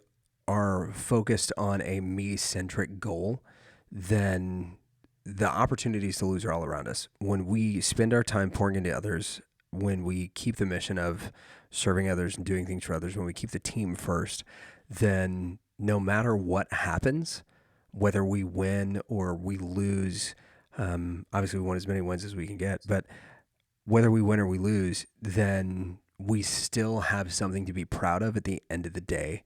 are focused on a me centric goal, then the opportunities to lose are all around us. When we spend our time pouring into others, when we keep the mission of serving others and doing things for others, when we keep the team first, then no matter what happens, whether we win or we lose, obviously we want as many wins as we can get, but whether we win or we lose, then we still have something to be proud of at the end of the day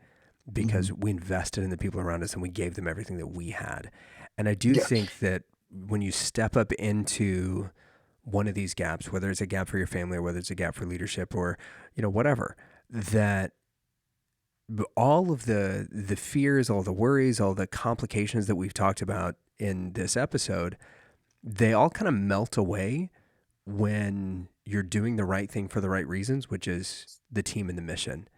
Hmm. because we invested in the people around us and we gave them everything that we had. And I do Yeah. think that when you step up into one of these gaps, whether it's a gap for your family or whether it's a gap for leadership or, whatever, that all of the fears, all the worries, all the complications that we've talked about in this episode, they all kind of melt away when you're doing the right thing for the right reasons, which is the team and the mission.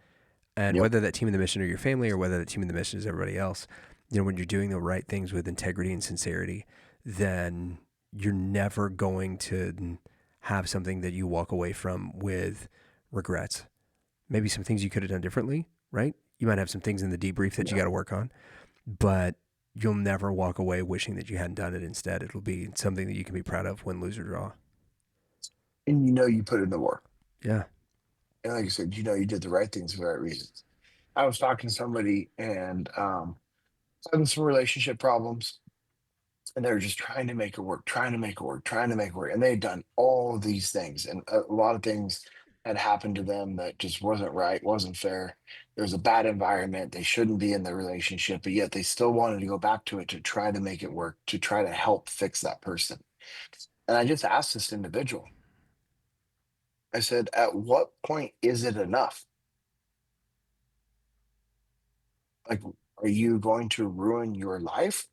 And Yep. whether that team and the mission are your family or whether the team and the mission is everybody else, when you're doing the right things with integrity and sincerity, then you're never going to have something that you walk away from with regrets. Maybe some things you could have done differently, right? You might have some things in the debrief that you Yeah. got to work on, but you'll never walk away wishing that you hadn't done it. Instead, it'll be something that you can be proud of, win, lose, or draw. And you put in the work. Yeah. And like I said, you did the right things for the right reasons. I was talking to somebody and having some relationship problems, and they were just trying to make it work, trying to make it work, trying to make it work. And they had done all of these things, and a lot of things had happened to them that just wasn't right, wasn't fair. There was a bad environment. They shouldn't be in the relationship, but yet they still wanted to go back to it to try to make it work, to try to help fix that person. And I just asked this individual, I said, at what point is it enough? Like, are you going to ruin your life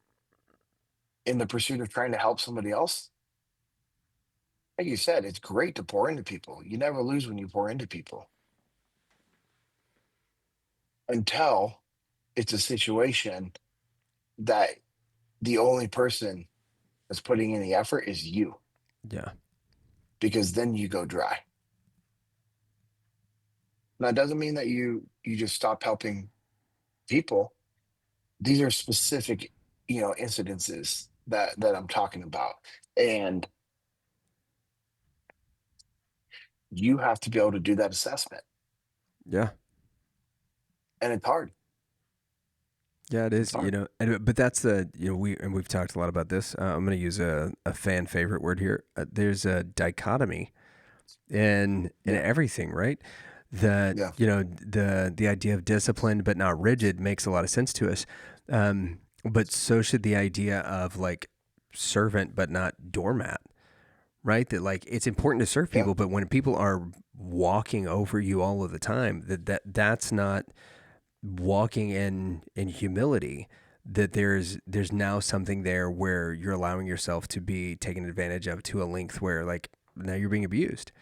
in the pursuit of trying to help somebody else? Like you said, it's great to pour into people. You never lose when you pour into people until it's a situation that the only person that's putting in the effort is you, Yeah. because then you go dry. Now, it doesn't mean that you just stop helping people. These are specific, incidences that I'm talking about. And you have to be able to do that assessment. Yeah. And it's hard. Yeah, it It's is, hard. but that's we've talked a lot about this. I'm going to use a fan favorite word here. There's a dichotomy in Yeah. everything, right? That, Yeah. the idea of disciplined but not rigid makes a lot of sense to us. But so should the idea of like servant but not doormat, right? That like it's important to serve Yeah. people, but when people are walking over you all of the time, that's not walking in humility. That there's now something there where you're allowing yourself to be taken advantage of to a length where like now you're being abused,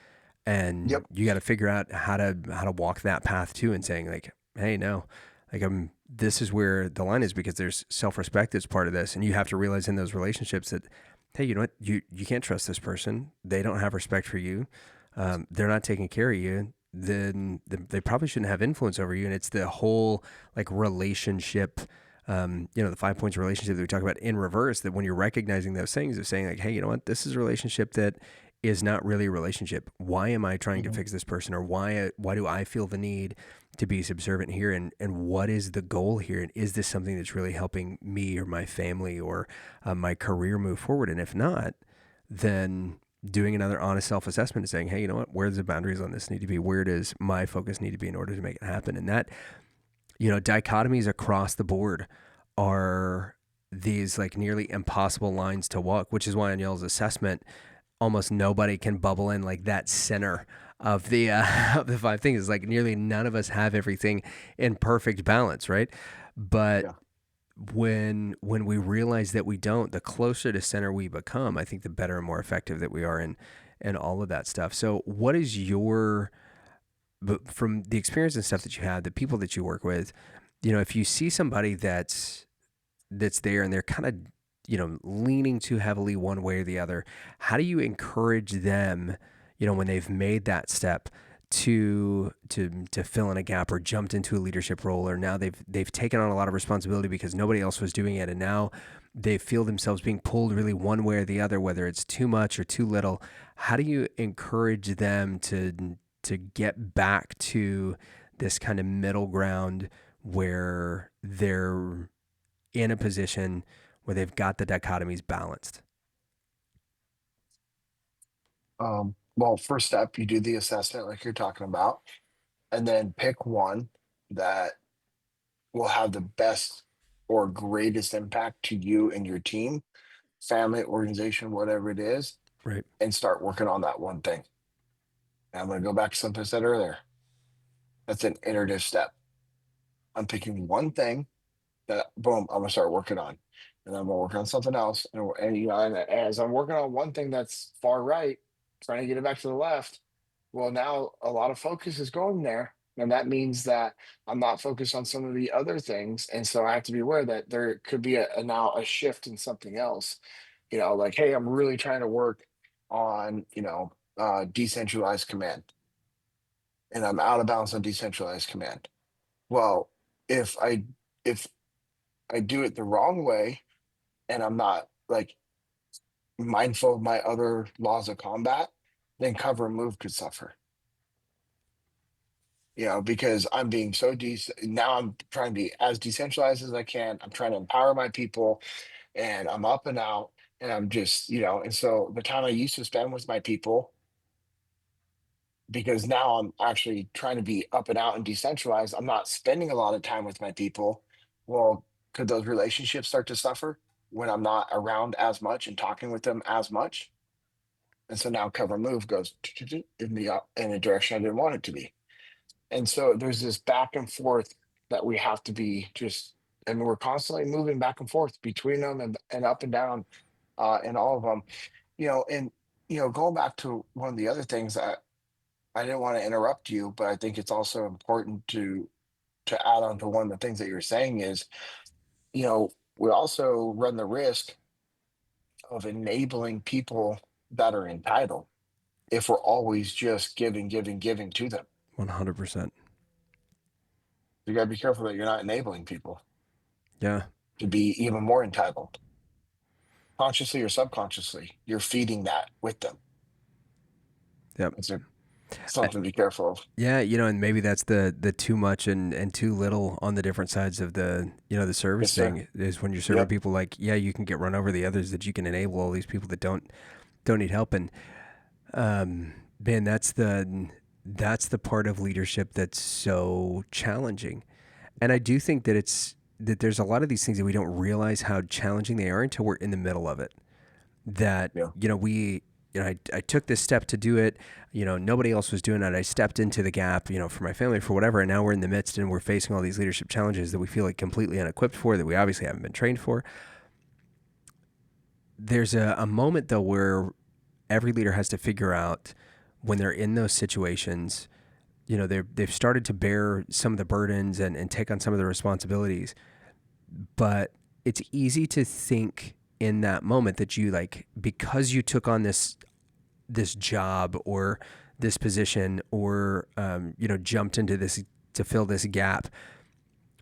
and Yep. you got to figure out how to walk that path too, and saying like, hey, no, like this is where the line is, because there's self-respect that's part of this, and you have to realize in those relationships that, hey, you know what, you can't trust this person, they don't have respect for you, they're not taking care of you, then they probably shouldn't have influence over you. And it's the whole like relationship, the 5 points of relationship that we talk about in reverse, that when you're recognizing those things of saying like, hey, you know what, this is a relationship that is not really a relationship. Why am I trying to Hmm. fix this person, or why do I feel the need to be subservient here, and what is the goal here, and is this something that's really helping me or my family or my career move forward? And if not, then doing another honest self-assessment and saying, hey, you know what, where does the boundaries on this need to be, where does my focus need to be in order to make it happen? And that, dichotomies across the board are these like nearly impossible lines to walk, which is why on y'all's assessment almost nobody can bubble in like that center of the of the five things. It's like nearly none of us have everything in perfect balance, right? But Yeah. when we realize that we don't, the closer to center we become, I think the better and more effective that we are in all of that stuff. So what is your, but from the experience and stuff that you had, the people that you work with, if you see somebody that's there and they're kind of, leaning too heavily one way or the other, how do you encourage them, when they've made that step to fill in a gap, or jumped into a leadership role, or now they've taken on a lot of responsibility because nobody else was doing it, and now they feel themselves being pulled really one way or the other, whether it's too much or too little? How do you encourage them to get back to this kind of middle ground where they're in a position where they've got the dichotomies balanced? Well, first step, you do the assessment like you're talking about, and then pick one that will have the best or greatest impact to you and your team, family, organization, whatever it is, Right. and start working on that one thing. And I'm going to go back to something I said earlier. That's an iterative step. I'm picking one thing that, boom, I'm gonna start working on, and then I'm gonna work on something else, and as I'm working on one thing that's far right, trying to get it back to the left. Well, now a lot of focus is going there, and that means that I'm not focused on some of the other things, and so I have to be aware that there could be now a shift in something else. Like, hey, I'm really trying to work on decentralized command, and I'm out of bounds on decentralized command. Well, if I if I do it the wrong way, and I'm not like mindful of my other laws of combat, then cover and move could suffer. Because I'm being now I'm trying to be as decentralized as I can. I'm trying to empower my people, and I'm up and out, and I'm just, and so the time I used to spend with my people, because now I'm actually trying to be up and out and decentralized, I'm not spending a lot of time with my people. Well, could those relationships start to suffer when I'm not around as much and talking with them as much? And so now cover move goes in a direction I didn't want it to be. And so there's this back and forth that we have to be just, and we're constantly moving back and forth between them, and up and down, in all of them. And going back to one of the other things that I didn't want to interrupt you, but I think it's also important to add on to one of the things that you're saying is, we also run the risk of enabling people that are entitled if we're always just giving, giving, giving to them. 100%. You got to be careful that you're not enabling people Yeah. to be even more entitled, consciously or subconsciously. You're feeding that with them. Yep. It's I, something to be careful of. yeah, and maybe that's the too much and too little on the different sides of the service Yes, sir. thing, is when you're serving Yep. people like, yeah, you can get run over, the others that you can enable all these people that don't need help. And man, that's the part of leadership that's so challenging. And I do think that that there's a lot of these things that we don't realize how challenging they are until we're in the middle of it. That, Yeah. I took this step to do it. Nobody else was doing it. I stepped into the gap, for my family, for whatever. And now we're in the midst and we're facing all these leadership challenges that we feel like completely unequipped for, that we obviously haven't been trained for. There's a moment though where every leader has to figure out when they're in those situations, they've started to bear some of the burdens and take on some of the responsibilities. But it's easy to think in that moment that you, like, because you took on this job or this position, or jumped into this to fill this gap,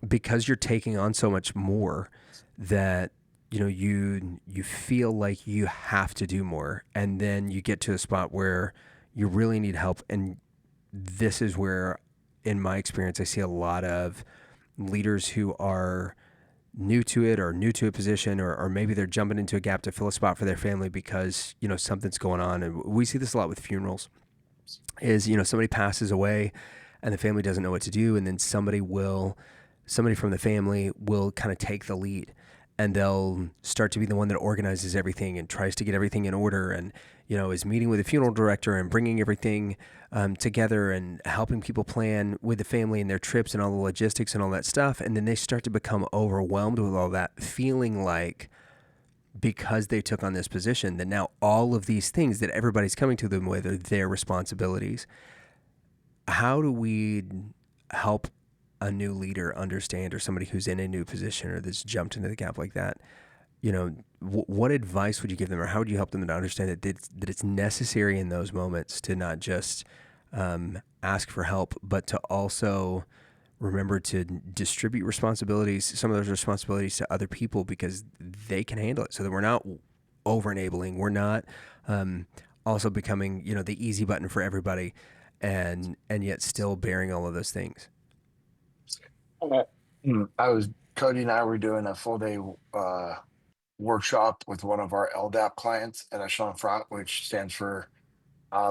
because you're taking on so much more, that you feel like you have to do more, and then you get to a spot where you really need help. And this is where, in my experience, I see a lot of leaders who are new to it, or new to a position, or maybe they're jumping into a gap to fill a spot for their family because something's going on. And we see this a lot with funerals. Is somebody passes away and the family doesn't know what to do, and then somebody from the family will kind of take the lead, and they'll start to be the one that organizes everything and tries to get everything in order, and is meeting with the funeral director and bringing everything together, and helping people plan with the family and their trips and all the logistics and all that stuff. And then they start to become overwhelmed with all that, feeling like, because they took on this position, that now all of these things that everybody's coming to them with are their responsibilities. How do we help a new leader understand, or somebody who's in a new position or that's jumped into the gap like that? What advice would you give them, or how would you help them to understand that it's necessary in those moments to not just ask for help, but to also remember to distribute responsibilities, some of those responsibilities, to other people, because they can handle it, so that we're not over enabling. We're not also becoming, the easy button for everybody, and yet still bearing all of those things. I was Cody and I were doing a full day workshop with one of our LDAP clients at Echelon Front, which stands for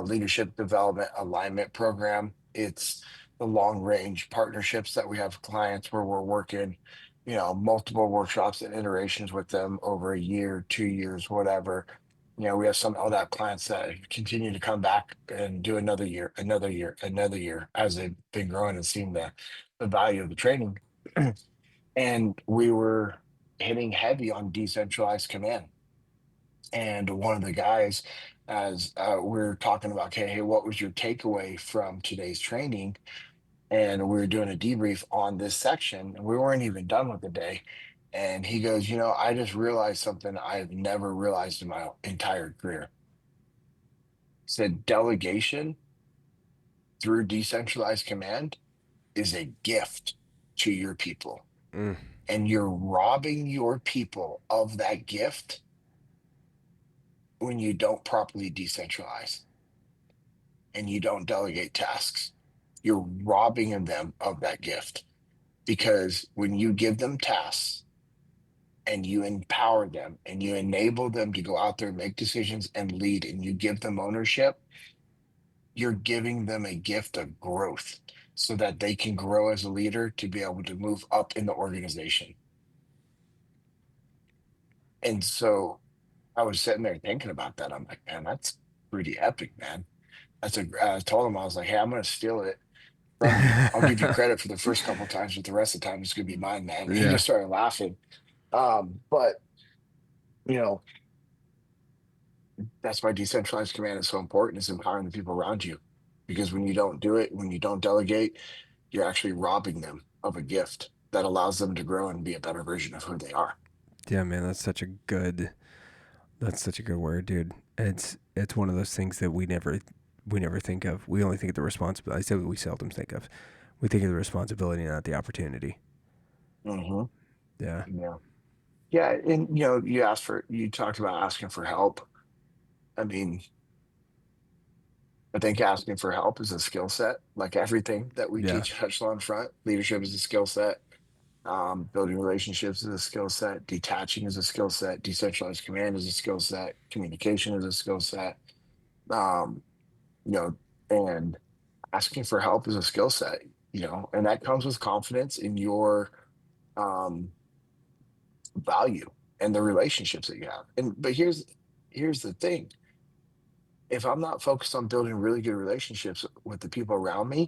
Leadership Development Alignment Program. It's the long range partnerships that we have with clients where we're working, multiple workshops and iterations with them over a year, 2 years, whatever. We have some LDAP clients that continue to come back and do another year, another year, another year, as they've been growing and seeing the value of the training. And we were hitting heavy on decentralized command. And one of the guys, as we're talking about, okay, hey, what was your takeaway from today's training? And we were doing a debrief on this section, and we weren't even done with the day. And he goes, I just realized something I've never realized in my entire career. He said delegation through decentralized command is a gift to your people. Mm. And you're robbing your people of that gift when you don't properly decentralize and you don't delegate tasks. You're robbing them of that gift, because when you give them tasks and you empower them and you enable them to go out there and make decisions and lead, and you give them ownership, you're giving them a gift of growth so that they can grow as a leader to be able to move up in the organization. And so I was sitting there thinking about that. I'm like, man, that's pretty epic, man. I told him, I was like, hey, I'm going to steal it from you. I'll give you credit for the first couple of times, but the rest of the time it's going to be mine, man. He Yeah. just started laughing. But you know, that's why decentralized command is so important, is empowering the people around you. Because when you don't do it, when you don't delegate, you're actually robbing them of a gift that allows them to grow and be a better version of who they are. Yeah, man, that's such a good word, dude. It's one of those things that we never think of. We only think of the responsibility. I said we seldom think of. We think of the responsibility, not the opportunity. Hmm. Yeah. Yeah. Yeah. And, you talked about asking for help. I mean, I think asking for help is a skill set, like everything that we Yeah. teach at Echelon Front. Leadership is a skill set. Building relationships is a skill set. Detaching is a skill set. Decentralized command is a skill set. Communication is a skill set. Um, you know, and asking for help is a skill set, and that comes with confidence in your um, value and the relationships that you have. And but here's the thing: if I'm not focused on building really good relationships with the people around me,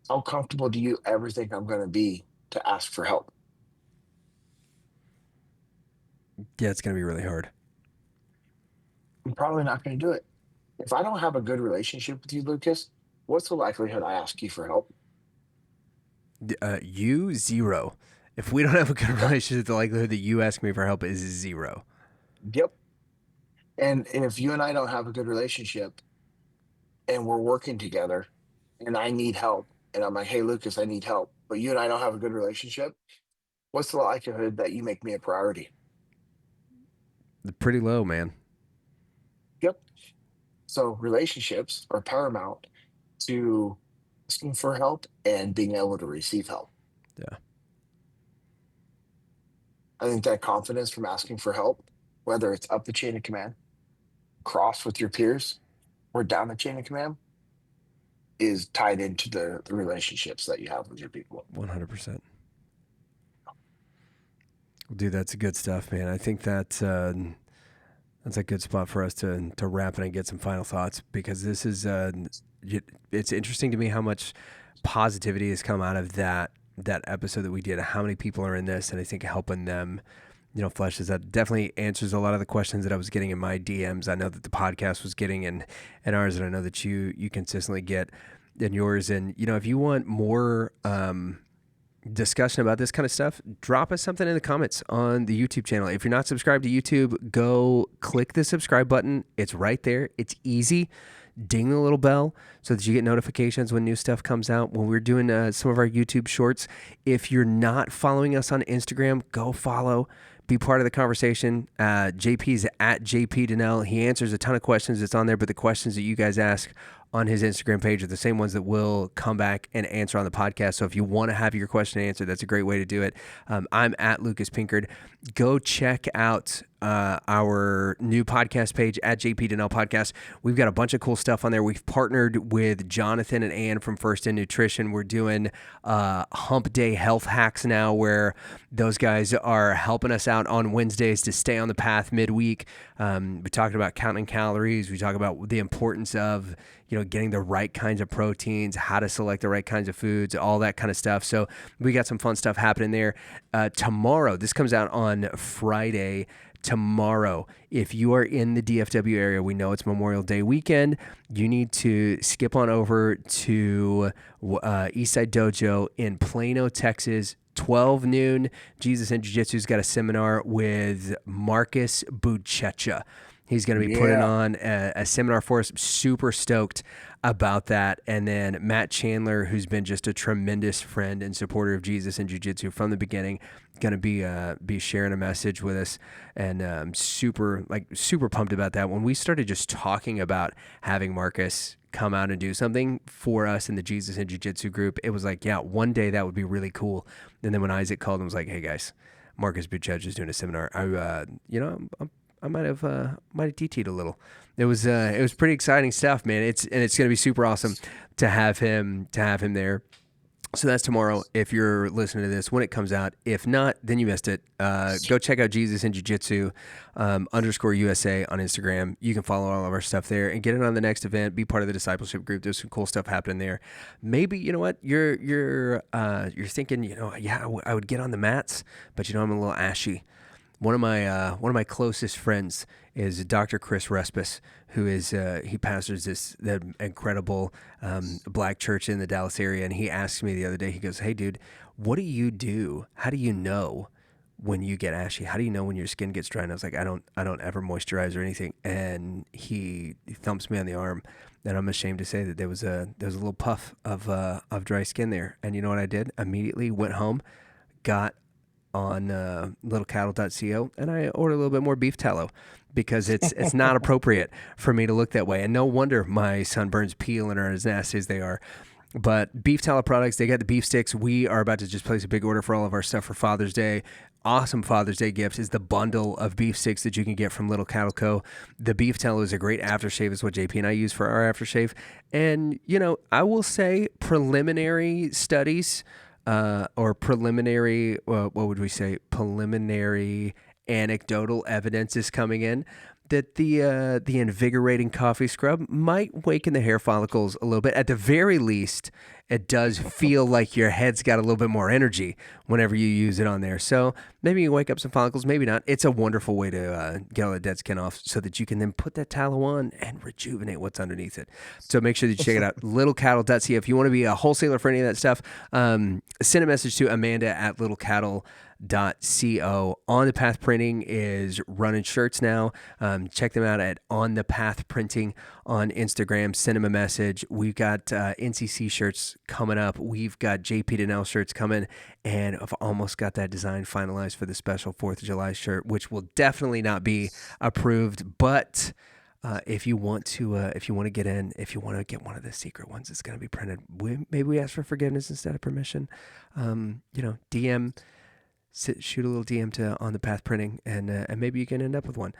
how comfortable do you ever think I'm going to be to ask for help? Yeah, it's going to be really hard. I'm probably not going to do it. If I don't have a good relationship with you, Lucas, what's the likelihood I ask you for help? You, zero. If we don't have a good Yeah. relationship, the likelihood that you ask me for help is zero. Yep. And if you and I don't have a good relationship and we're working together and I need help and I'm like, hey, Lucas, I need help, but you and I don't have a good relationship, what's the likelihood that you make me a priority? Pretty low, man. Yep. So relationships are paramount to asking for help and being able to receive help. Yeah. I think that confidence from asking for help, whether it's up the chain of command, cross with your peers, or down the chain of command, is tied into the relationships that you have with your people. 100%. Dude, that's good stuff, man. I think that's a good spot for us to wrap it and get some final thoughts, because this is it's interesting to me how much positivity has come out of that episode that we did. How many people are in this, and I think helping them, flesh this out definitely answers a lot of the questions that I was getting in my DMs. I know that the podcast was getting in ours, and I know that you consistently get in yours. And if you want more discussion about this kind of stuff, drop us something in the comments on the YouTube channel. If you're not subscribed to YouTube, go click the subscribe button. It's right there. It's easy. Ding the little bell so that you get notifications when new stuff comes out. When we're doing some of our YouTube shorts, if you're not following us on Instagram, go follow. Be part of the conversation. JP's at JP Dinnell. He answers a ton of questions that's on there, but the questions that you guys ask on his Instagram page are the same ones that we'll come back and answer on the podcast. So if you want to have your question answered, that's a great way to do it. I'm at Lucas Pinkard. Go check out our new podcast page at JP Dinnell Podcast. We've got a bunch of cool stuff on there. We've partnered with Jonathan and Ann from First in Nutrition. We're doing Hump Day health hacks now, where those guys are helping us out on Wednesdays to stay on the path midweek. We talked about counting calories. We talk about the importance of getting the right kinds of proteins, how to select the right kinds of foods, all that kind of stuff. So we got some fun stuff happening there. Tomorrow, this comes out on Friday. Tomorrow, if you are in the DFW area, we know it's Memorial Day weekend. You need to skip on over to Eastside Dojo in Plano, Texas. 12 noon. Jesus and Jiu-Jitsu's got a seminar with Marcus Buchecha. He's going to be putting Yeah. on a seminar for us. Super stoked about that. And then Matt Chandler, who's been just a tremendous friend and supporter of Jesus and Jiu-Jitsu from the beginning, going to be sharing a message with us. And super pumped about that. When we started just talking about having Marcus come out and do something for us in the Jesus and Jiu-Jitsu group, it was like, yeah, one day that would be really cool. And then when Isaac called and was like, hey guys, Marcus Buchecha is doing a seminar, I might have DT'd a little. It was pretty exciting stuff, man. It's going to be super awesome to have him there. So that's tomorrow if you're listening to this when it comes out. If not, then you missed it. Go check out Jesus and Jiu-Jitsu _USA on Instagram. You can follow all of our stuff there and get in on the next event. Be part of the discipleship group. There's some cool stuff happening there. Maybe you know what you're thinking. Yeah, I would get on the mats, but I'm a little ashy. One of my closest friends is Dr. Chris Respis, who is he pastors the incredible black church in the Dallas area, and he asked me the other day. He goes, "Hey, dude, what do you do? How do you know when you get ashy? How do you know when your skin gets dry?" And I was like, "I don't ever moisturize or anything." And he thumps me on the arm, and I'm ashamed to say that there was a little puff of dry skin there. And you know what I did? Immediately went home, got on littlecattle.co, and I ordered a little bit more beef tallow, because it's not appropriate for me to look that way. And no wonder my sunburns peel and are as nasty as they are. But beef tallow products, they got the beef sticks. We are about to just place a big order for all of our stuff for Father's Day. Awesome Father's Day gift is the bundle of beef sticks that you can get from Little Cattle Co. The beef tallow is a great aftershave, is what JP and I use for our aftershave. And, I will say preliminary studies or preliminary, what would we say? Preliminary anecdotal evidence is coming in that the invigorating coffee scrub might waken the hair follicles a little bit. At the very least, it does feel like your head's got a little bit more energy whenever you use it on there. So maybe you wake up some follicles, maybe not. It's a wonderful way to get all the dead skin off so that you can then put that tallow on and rejuvenate what's underneath it. So make sure that you check it out, littlecattle.ca. If you want to be a wholesaler for any of that stuff, send a message to Amanda at littlecattle.co. On the Path Printing is running shirts now. Check them out at On the Path Printing on Instagram. Send them a message. We've got NCC shirts coming up. We've got JP Dinnell shirts coming, and I've almost got that design finalized for the special 4th of July shirt, which will definitely not be approved, but if you want to get in, if you want to get one of the secret ones that's going to be printed, maybe we ask for forgiveness instead of permission. DM, shoot a little DM to On the Path Printing, and maybe you can end up with one.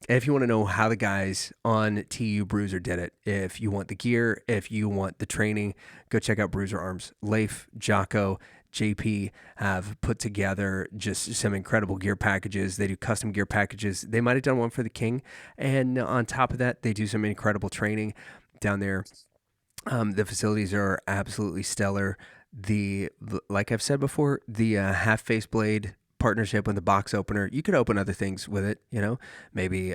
If you want to know how the guys on TU Bruiser did it, if you want the gear, if you want the training, go check out Bruiser Arms. Leif, Jocko, JP have put together just some incredible gear packages. They do custom gear packages. They might have done one for the King. And on top of that, they do some incredible training down there. The facilities are absolutely stellar. Like I've said before, the half face blade partnership with the box opener, you could open other things with it, maybe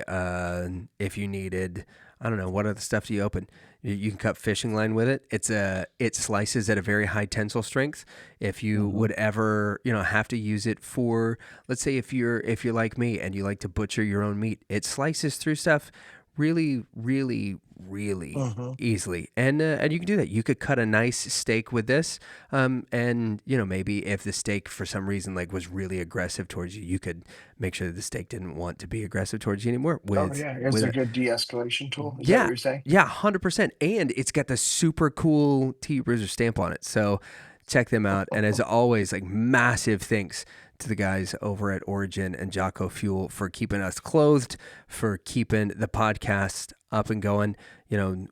if you needed, I don't know, what other stuff do you open? You can cut fishing line with it. It slices at a very high tensile strength. If you would ever, have to use it for, let's say if you're like me and you like to butcher your own meat, it slices through stuff really, really, really easily. And you can do that. You could cut a nice steak with this. And maybe if the steak for some reason was really aggressive towards you, you could make sure that the steak didn't want to be aggressive towards you anymore It's a good de-escalation tool. Is that what yeah, you're saying? yeah, 100%. And it's got the super cool T Bruiser stamp on it. So check them out. And as always, massive thanks to the guys over at Origin and Jocko Fuel for keeping us clothed, for keeping the podcast up and going.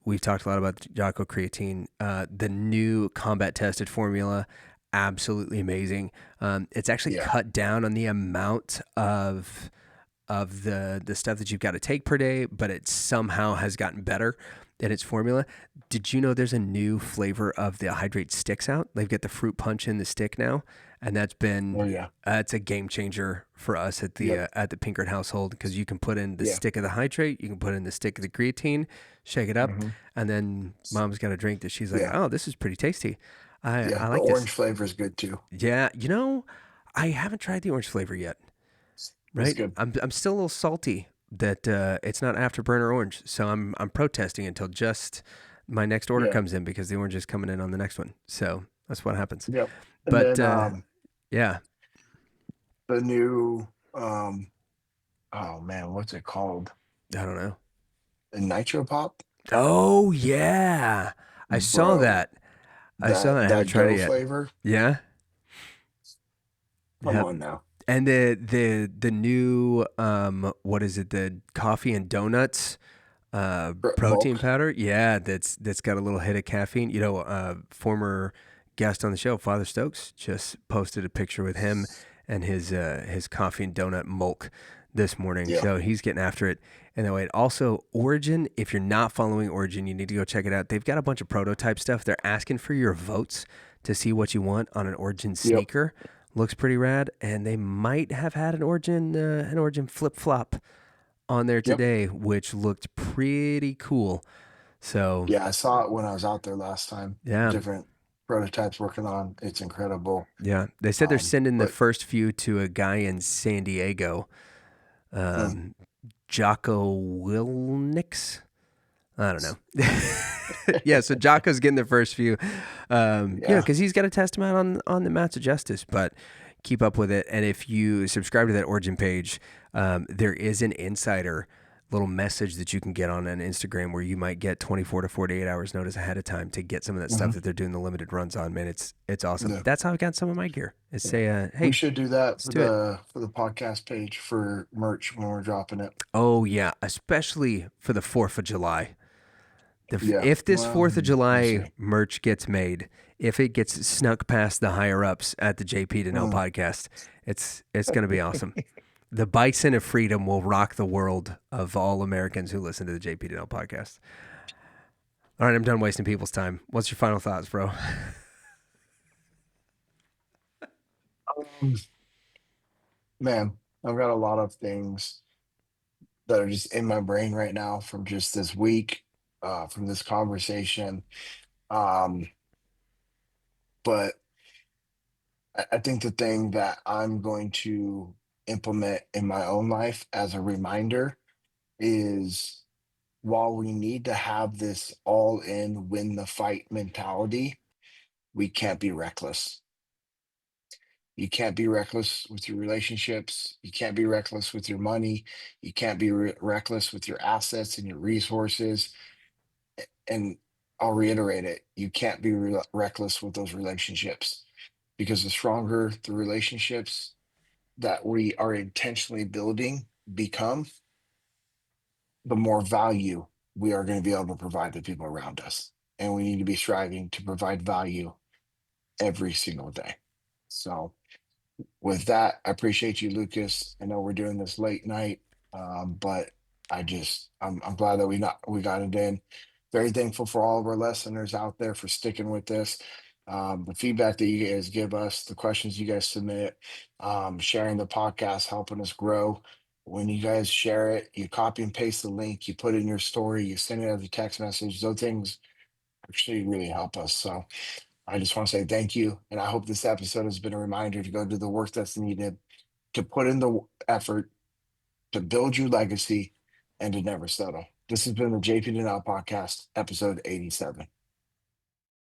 We've talked a lot about Jocko creatine, the new combat tested formula, absolutely amazing. It's actually cut down on the amount of the stuff that you've got to take per day, but it somehow has gotten better in its formula. Did you know there's a new flavor of the Hydrate sticks out? They've got the fruit punch in the stick now, and that's been it's a game changer for us at the Pinkert household, because you can put in the stick of the Hydrate, you can put in the stick of the creatine, shake it up, and then Mom's got a drink that she's like, oh, this is pretty tasty. I like the this. orange flavor is good too. Yeah, I haven't tried the orange flavor yet. Right, good. I'm still a little salty that it's not Afterburner orange, so I'm protesting until just my next order comes in, because the orange is coming in on the next one. So that's what happens. Yep. And But then, yeah, the new oh man, what's it called? I don't know. The Nitro Pop. Oh yeah, I saw that. I saw that. I haven't tried it yet. Flavor. Yeah. Come on now. And the new what is it? The coffee and donuts protein powder. Yeah, that's got a little hit of caffeine. Former guest on the show, Father Stokes, just posted a picture with him and his coffee and donut milk this morning. Yeah. So he's getting after it. And that way, also Origin, if you're not following Origin, you need to go check it out. They've got a bunch of prototype stuff. They're asking for your votes to see what you want on an Origin sneaker. Looks pretty rad, and they might have had an Origin flip flop on there today, which looked pretty cool. So yeah, I saw it when I was out there last time. Yeah, different prototypes working on. It's incredible. Yeah, they said they're sending the first few to a guy in San Diego, Jocko Wilnix. I don't know. Yeah, so Jocko's getting the first few, because he's got to test them out on the mats of justice. But keep up with it, and if you subscribe to that Origin page, there is an insider little message that you can get on an Instagram where you might get 24 to 48 hours notice ahead of time to get some of that stuff that they're doing the limited runs on. Man, it's awesome. Yeah. That's how I got some of my gear. Is say, hey, we should do that for the podcast page for merch when we're dropping it. Oh yeah, especially for the 4th of July. Yeah. If this Well, 4th of we'll July see. merch gets made, if it gets snuck past the higher ups at the JP Dinnell Mm. podcast, it's going to be awesome. The bison of freedom will rock the world of all Americans who listen to the JP Dinnell podcast. All right, I'm done wasting people's time. What's your final thoughts, bro? Um, Man, I've got a lot of things that are just in my brain right now from just this week, from this conversation. Um, but I think the thing that I'm going to implement in my own life as a reminder is, while we need to have this all in, win the fight mentality, we can't be reckless. You can't be reckless with your relationships. You can't be reckless with your money. You can't be reckless with your assets and your resources. And I'll reiterate it, you can't be reckless with those relationships, because the stronger the relationships that we are intentionally building become, the more value we are going to be able to provide to people around us. And we need to be striving to provide value every single day. So, with that, I appreciate you, Lucas. I know we're doing this late night, but I'm glad that we got it in. Very thankful for all of our listeners out there for sticking with this. The feedback that you guys give us, the questions you guys submit, sharing the podcast, helping us grow. When you guys share it, you copy and paste the link, you put it in your story, you send it as a text message. Those things actually really help us. So I just want to say thank you. And I hope this episode has been a reminder to go do the work that's needed, to put in the effort, to build your legacy, and to never settle. This has been the JP Dinnell Podcast, episode 87.